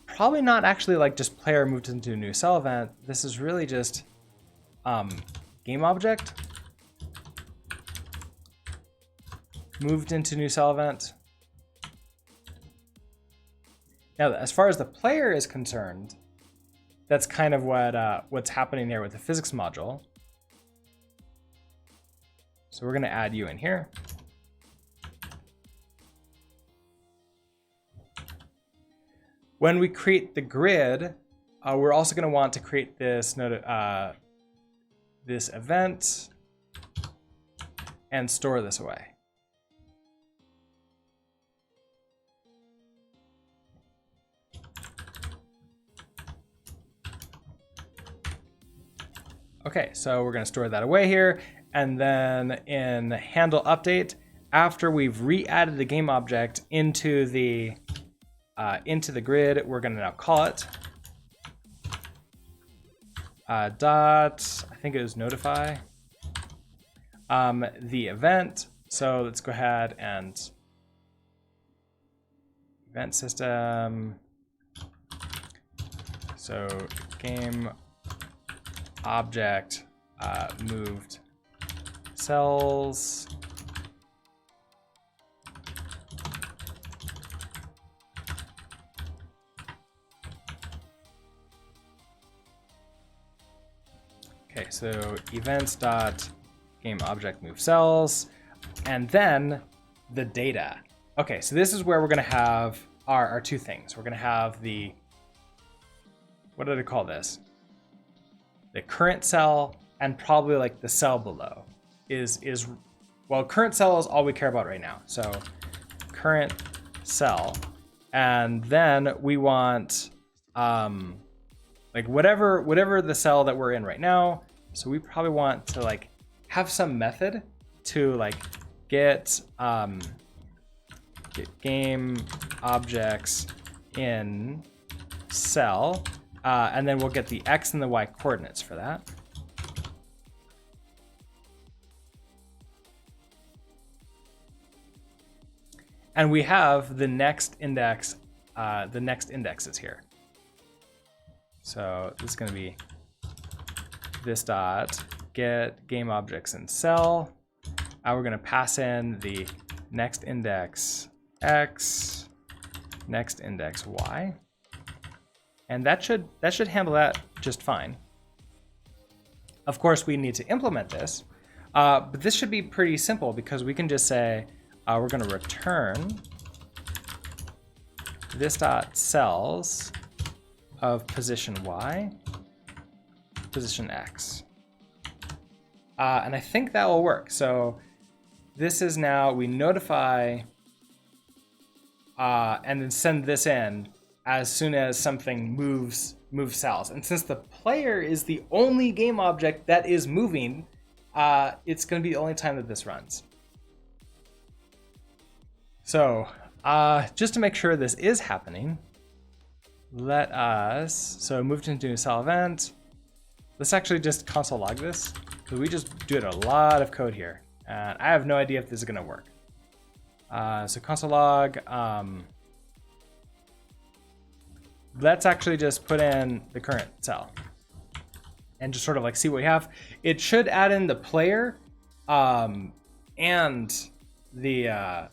probably not actually like just player moved into a new cell event. This is really just game object moved into new cell event. Now, as far as the player is concerned, that's kind of what's happening here with the physics module. So we're going to add you in here. When we create the grid, we're also going to want to create this this event and store this away. Okay, so we're going to store that away here, and then in handle update, after we've re-added the game object into the grid, we're going to now call it dot, I think it was notify the event. So let's go ahead and event system. So game object moved cells. Okay, so events dot game object move cells, and then the data. Okay, so this is where we're gonna have our two things. We're gonna have the, what did I call this? The current cell and probably like the cell below well, current cell is all we care about right now. So current cell, and then we want like whatever the cell that we're in right now. So we probably want to like have some method to like get game objects in cell, and then we'll get the X and the Y coordinates for that. And we have the next index, the next indexes here. So this is going to be this dot get game objects in cell. We're going to pass in the next index X, next index Y, and that should handle that just fine. Of course, we need to implement this, but this should be pretty simple because we can just say we're going to return this dot cells of position Y, position X, and I think that will work. So this is now we notify and then send this in as soon as something moves cells. And since the player is the only game object that is moving, it's going to be the only time that this runs. So just to make sure this is happening, let us, so moved into new cell event. Let's actually just console log this because we just did a lot of code here. And I have no idea if this is going to work. So console log, let's actually just put in the current cell and just sort of like see what we have. It should add in the player and the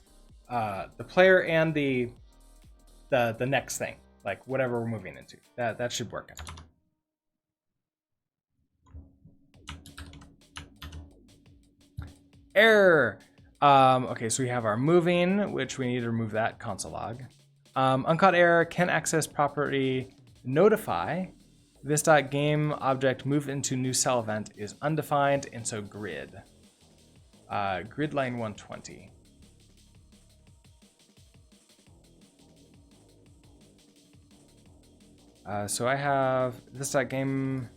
player and the next thing, like whatever we're moving into. That should work out. Error. Okay, so we have our moving, which we need to remove that console log. Uncaught error, can access property notify. This dot game object move into new cell event is undefined, and so grid. Grid line 120. So I have this dot game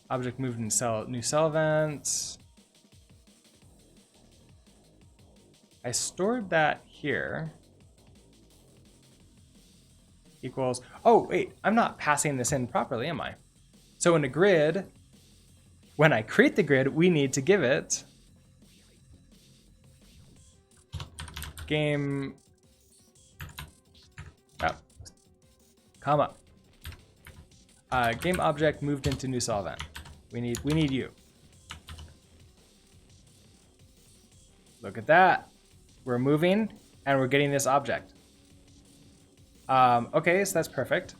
object moved in new cell event. I stored that here. Equals, oh wait, I'm not passing this in properly, am I? So in a grid, when I create the grid, we need to give it game, comma, game object moved into new cell event. We need you. Look at that. We're moving and we're getting this object. Okay, so that's perfect.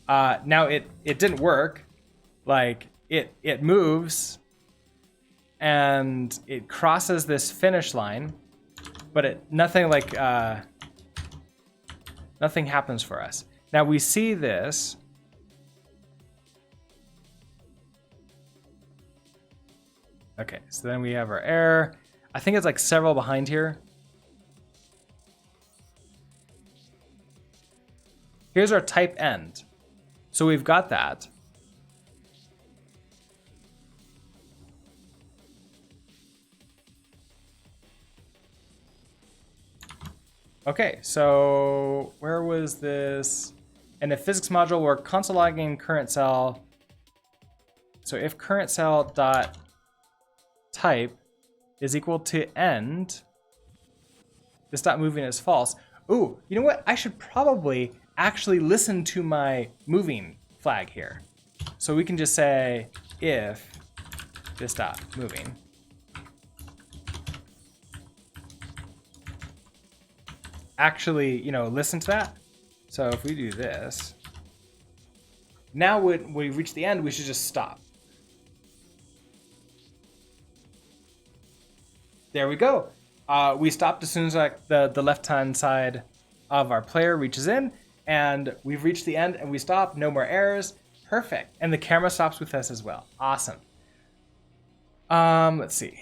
Now it didn't work. Like it moves and it crosses this finish line, but nothing happens for us. Now we see this. Okay, so then we have our error. I think it's like several behind here. Here's our type end. So we've got that. Okay, so where was this? In the physics module, we're console logging current cell. So if current cell dot type is equal to end, this dot moving is false. Ooh, you know what? I should probably actually listen to my moving flag here. So we can just say if this dot moving actually, listen to that. So if we do this, now when we reach the end, we should just stop. there we go. We stopped as soon as like the left-hand side of our player reaches in, and we've reached the end and we stop. No more errors. Perfect. And the camera stops with us as well. Awesome. Let's see.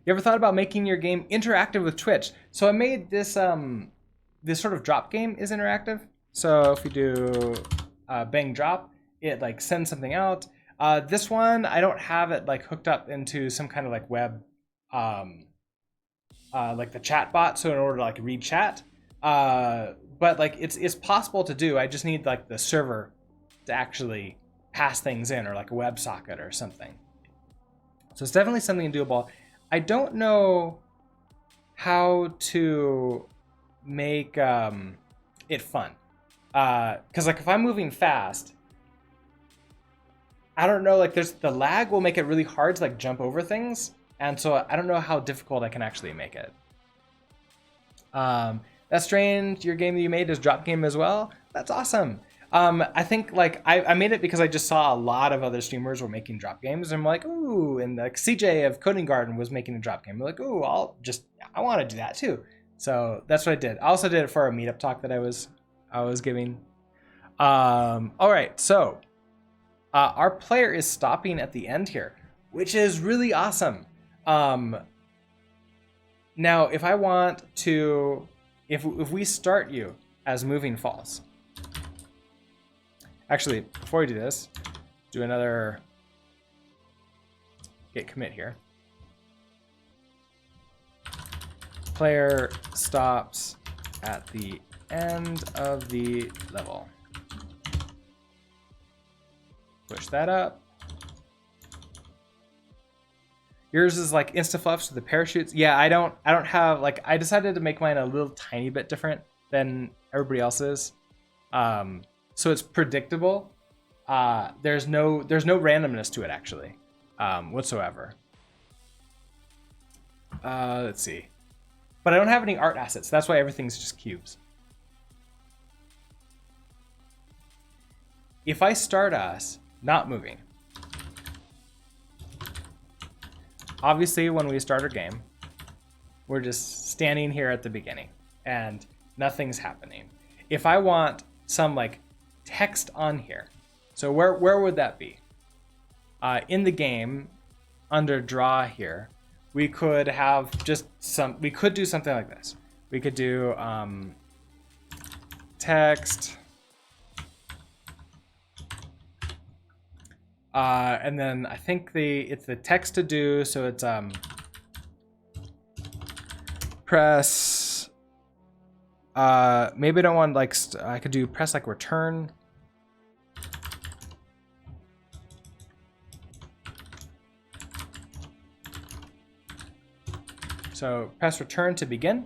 You ever thought about making your game interactive with Twitch? So I made this this sort of drop game is interactive. So if you do bang drop, it like sends something out. This one, I don't have it like hooked up into some kind of like web, like the chat bot. So in order to like read chat, but like it's possible to do. I just need like the server to actually pass things in, or like a WebSocket or something. So it's definitely something doable. I don't know how to make it fun, because like if I'm moving fast, I don't know, like there's the lag will make it really hard to like jump over things, and so I don't know how difficult I can actually make it. That's strange. Your game that you made is drop game as well. That's awesome. I think like I made it because I just saw a lot of other streamers were making drop games, and I'm like, ooh, and like CJ of Coding Garden was making a drop game. I'm like, ooh, I want to do that too. So that's what I did. I also did it for a meetup talk that I was giving. All right, so our player is stopping at the end here, which is really awesome. Now, if I want to, if we start you as moving false. Actually, before we do this, do another git commit here. Player stops at the end of the level. Push that up. Yours is like insta-fluffs with the parachutes. Yeah, I don't have, like, I decided to make mine a little tiny bit different than everybody else's. So it's predictable. There's no randomness to it actually, whatsoever. Let's see. But I don't have any art assets. That's why everything's just cubes. If I start us not moving, obviously when we start our game, we're just standing here at the beginning and nothing's happening. If I want some like text on here, so where would that be? In the game, under draw here, we could have just we could do something like this. We could do text, and then I think it's the text to do, so it's press, maybe I don't want like, I could do press like return. So press return to begin.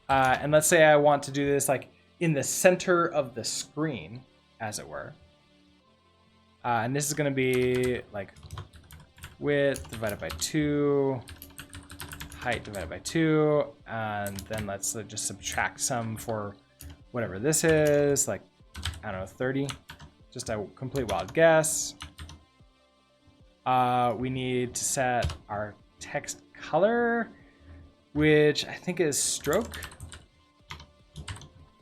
And let's say I want to do this like in the center of the screen, as it were. And this is going to be like width divided by 2, height divided by 2, and then let's just subtract some for whatever this is, like, I don't know, 30. Just a complete wild guess. We need to set our text color, which I think is stroke,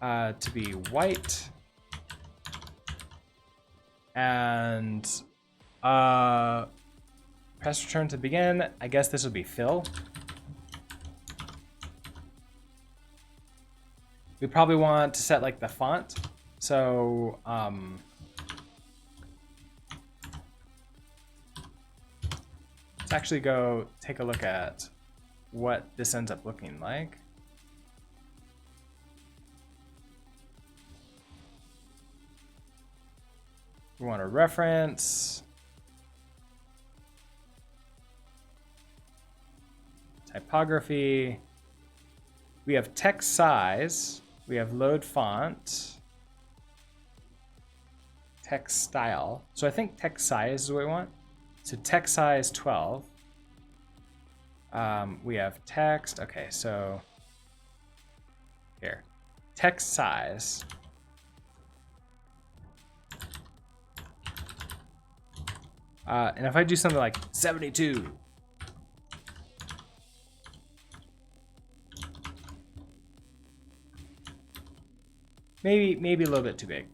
to be white. And press return to begin. I guess this would be fill. We probably want to set like the font. So let's actually go take a look at what this ends up looking like. We want a reference, typography. We have text size. We have load font, text style. So I think text size is what we want. So text size 12. We have text. Okay, so here, text size. And if I do something like 72, maybe a little bit too big.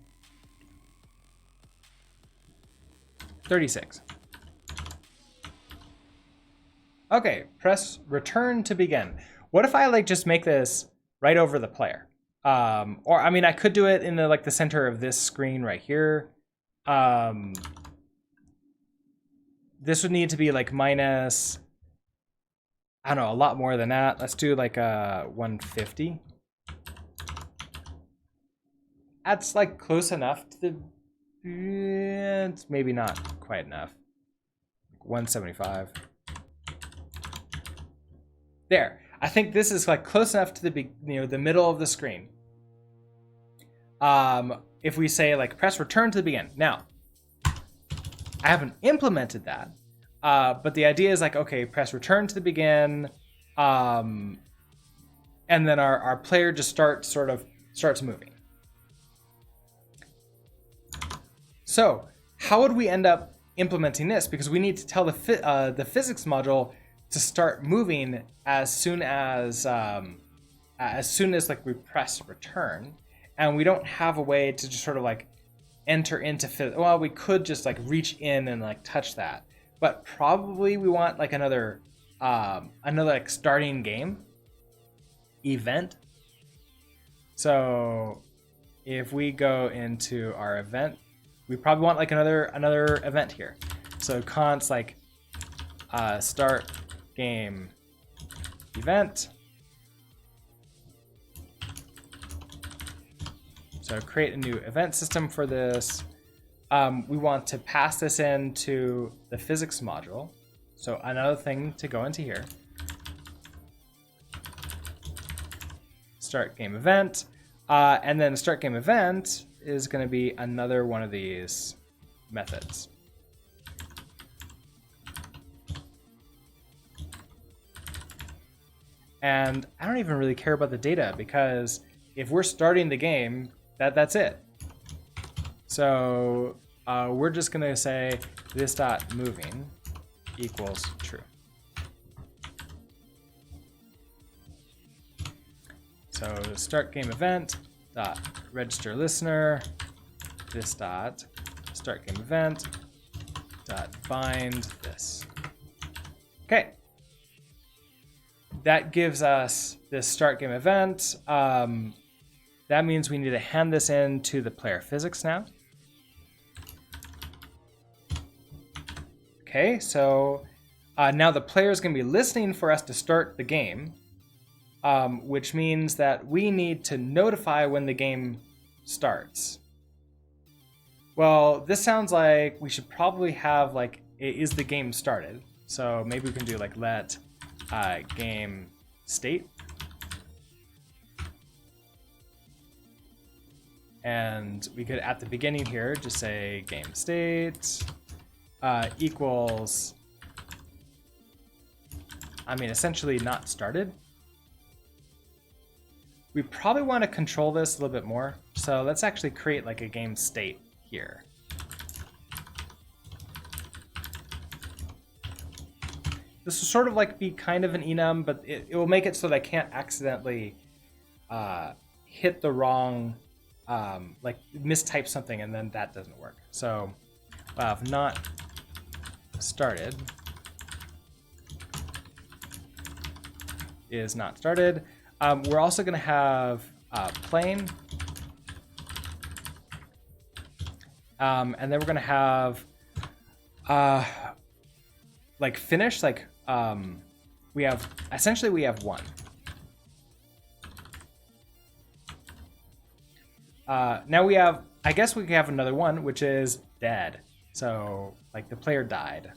36. Okay, press return to begin. What if I like just make this right over the player? Or I mean, I could do it in the like the center of this screen right here. This would need to be like minus, I don't know, a lot more than that. Let's do like 150. That's like close enough to the, it's maybe not quite enough. 175. There. I think this is like close enough to the the middle of the screen. If we say like press return to the begin. Now, I haven't implemented that, but the idea is like, okay, press return to the begin, and then our player just starts moving. So how would we end up implementing this? Because we need to tell the physics module to start moving as soon as like we press return, and we don't have a way to just sort of like enter into physics. Well, we could just like reach in and like touch that, but probably we want like another like starting game event. So if we go into our event, we probably want like another event here. So const like start game event. So create a new event system for this. We want to pass this into the physics module. So another thing to go into here. Start game event. And then the start game event is going to be another one of these methods. And I don't even really care about the data, because if we're starting the game, that's it. So we're just going to say this dot moving equals true. So start game event dot register listener, this dot start game event dot bind this. Okay. That gives us this start game event. That means we need to hand this in to the player physics now. Okay, so now the player is going to be listening for us to start the game, which means that we need to notify when the game starts. Well, this sounds like we should probably have like, is the game started? So maybe we can do like let game state. And we could, at the beginning here, just say game state equals, I mean, essentially not started. We probably want to control this a little bit more. So let's actually create like a game state here. This will sort of like be kind of an enum, but it will make it so that I can't accidentally hit the wrong, like mistype something, and then that doesn't work. So we'll have not started is not started. We're also going to have plain, and then we're going to have like finish, like we have one. Now we have, I guess we can have another one, which is dead. So like the player died.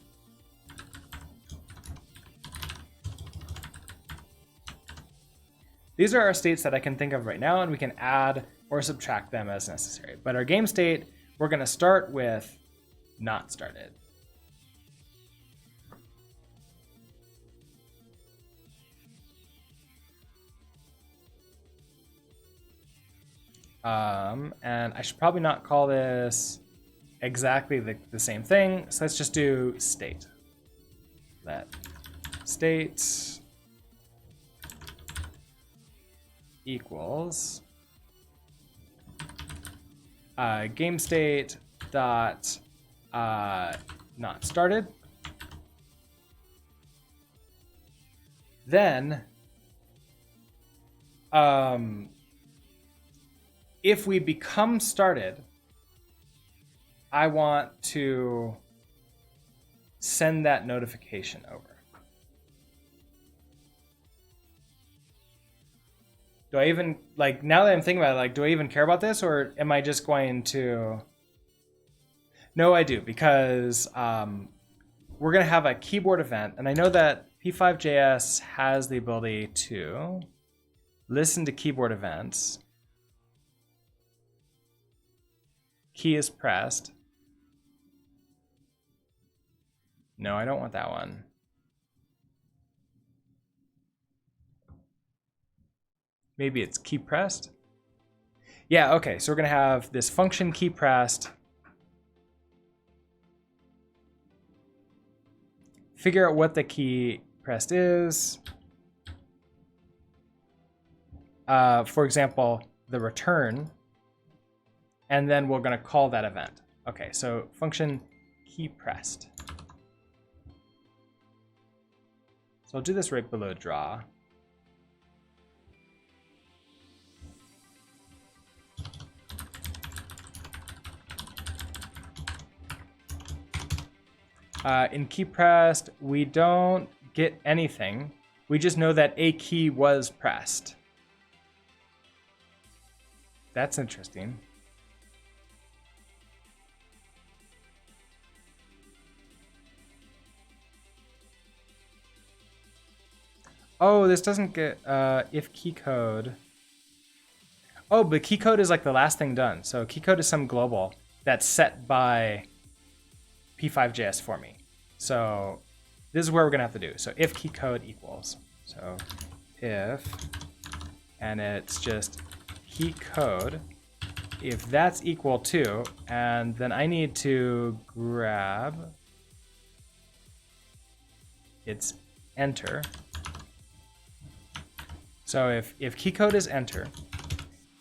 These are our states that I can think of right now, and we can add or subtract them as necessary. But our game state, we're going to start with not started. And I should probably not call this exactly the same thing. So let's just do state. Let state equals game state dot not started. Then if we become started, I want to send that notification over. Do I even, like, now that I'm thinking about it, like, do I even care about this, or am I just going to? No, I do, because we're going to have a keyboard event, and I know that P5.js has the ability to listen to keyboard events. Key is pressed. No, I don't want that one. Maybe it's key pressed. Yeah, okay, so we're gonna have this function key pressed. Figure out what the key pressed is. For example, the return. And then we're gonna call that event. Okay, so function key pressed. So I'll do this right below draw. In key pressed, we don't get anything. We just know that a key was pressed. That's interesting. Oh, this doesn't get if key code. Oh, but key code is like the last thing done. So key code is some global that's set by P5.js for me. So this is where we're gonna have to do. So if key code equals. So if, and it's just key code, if that's equal to, and then I need to grab its enter. So if key code is enter,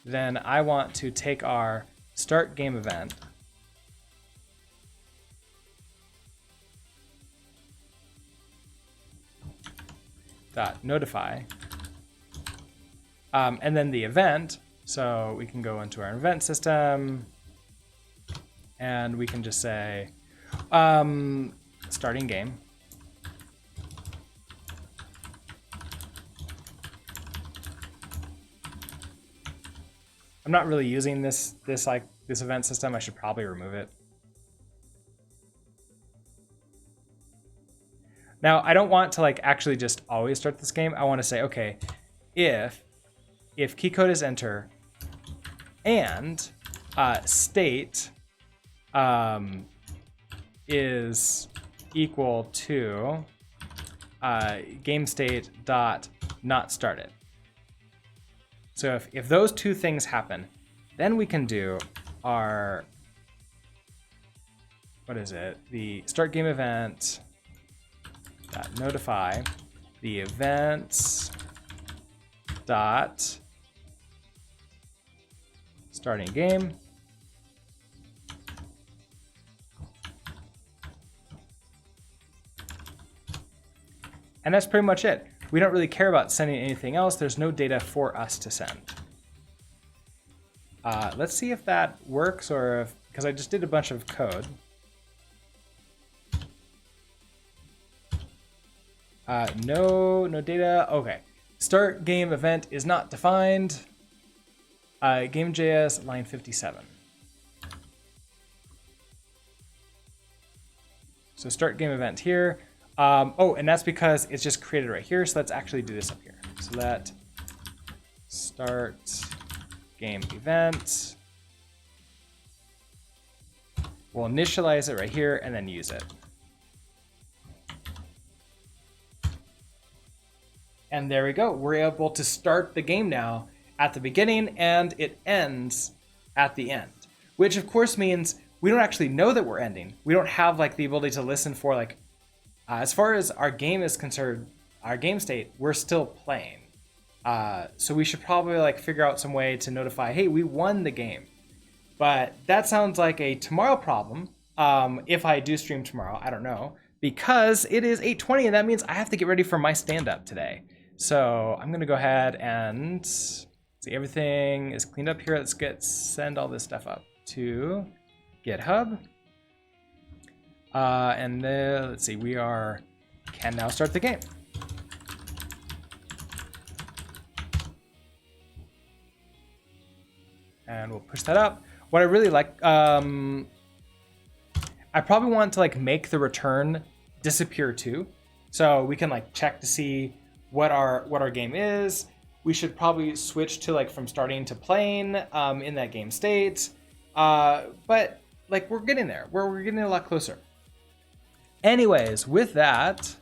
then I want to take our start game event dot notify, and then the event. So we can go into our event system, and we can just say starting game. I'm not really using this event system. I should probably remove it. Now, I don't want to like actually just always start this game. I want to say, okay, if key code is enter and state is equal to game state dot not started. So if those two things happen, then we can do our, what is it? The start game event dot notify the events dot starting game. And that's pretty much it. We don't really care about sending anything else. There's no data for us to send. Let's see if that works, or if, because I just did a bunch of code. No data. Okay. Start game event is not defined. Game.js line 57. So start game event here. Oh, and that's because it's just created right here. So let's actually do this up here. So let start game event. We'll initialize it right here and then use it. And there we go. We're able to start the game now at the beginning, and it ends at the end, which of course means we don't actually know that we're ending. We don't have like the ability to listen for like, as far as our game is concerned, our game state, we're still playing. So we should probably like figure out some way to notify, hey, we won the game. But that sounds like a tomorrow problem. If I do stream tomorrow, I don't know, because it is 8:20 and that means I have to get ready for my stand-up today. So I'm gonna go ahead and see everything is cleaned up here. Let's send all this stuff up to GitHub. And then let's see, can now start the game. And we'll push that up. What I really like, I probably want to like make the return disappear too. So we can like check to see what our game is. We should probably switch to like from starting to playing in that game state. But like we're getting there. We're getting a lot closer. Anyways, with that,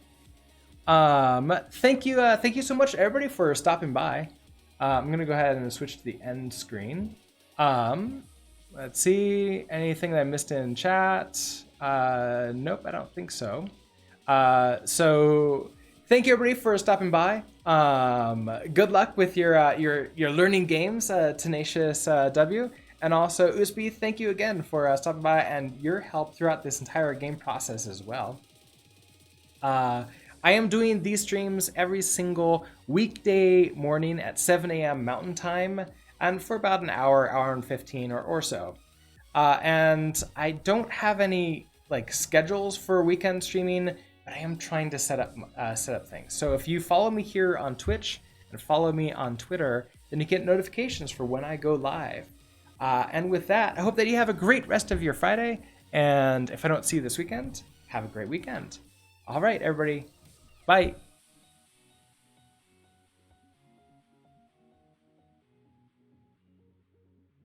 thank you so much everybody for stopping by. I'm gonna go ahead and switch to the end screen. Let's see, anything that I missed in chat? Nope, I don't think so. So thank you everybody for stopping by. Good luck with your learning games, Tenacious W. And also Usby, thank you again for stopping by and your help throughout this entire game process as well. I am doing these streams every single weekday morning at 7 a.m. Mountain Time, and for about an hour and 15 or so. And I don't have any like schedules for weekend streaming, but I am trying to set up things. So if you follow me here on Twitch and follow me on Twitter, then you get notifications for when I go live. And with that, I hope that you have a great rest of your Friday. And if I don't see you this weekend, have a great weekend. All right, everybody. Bye.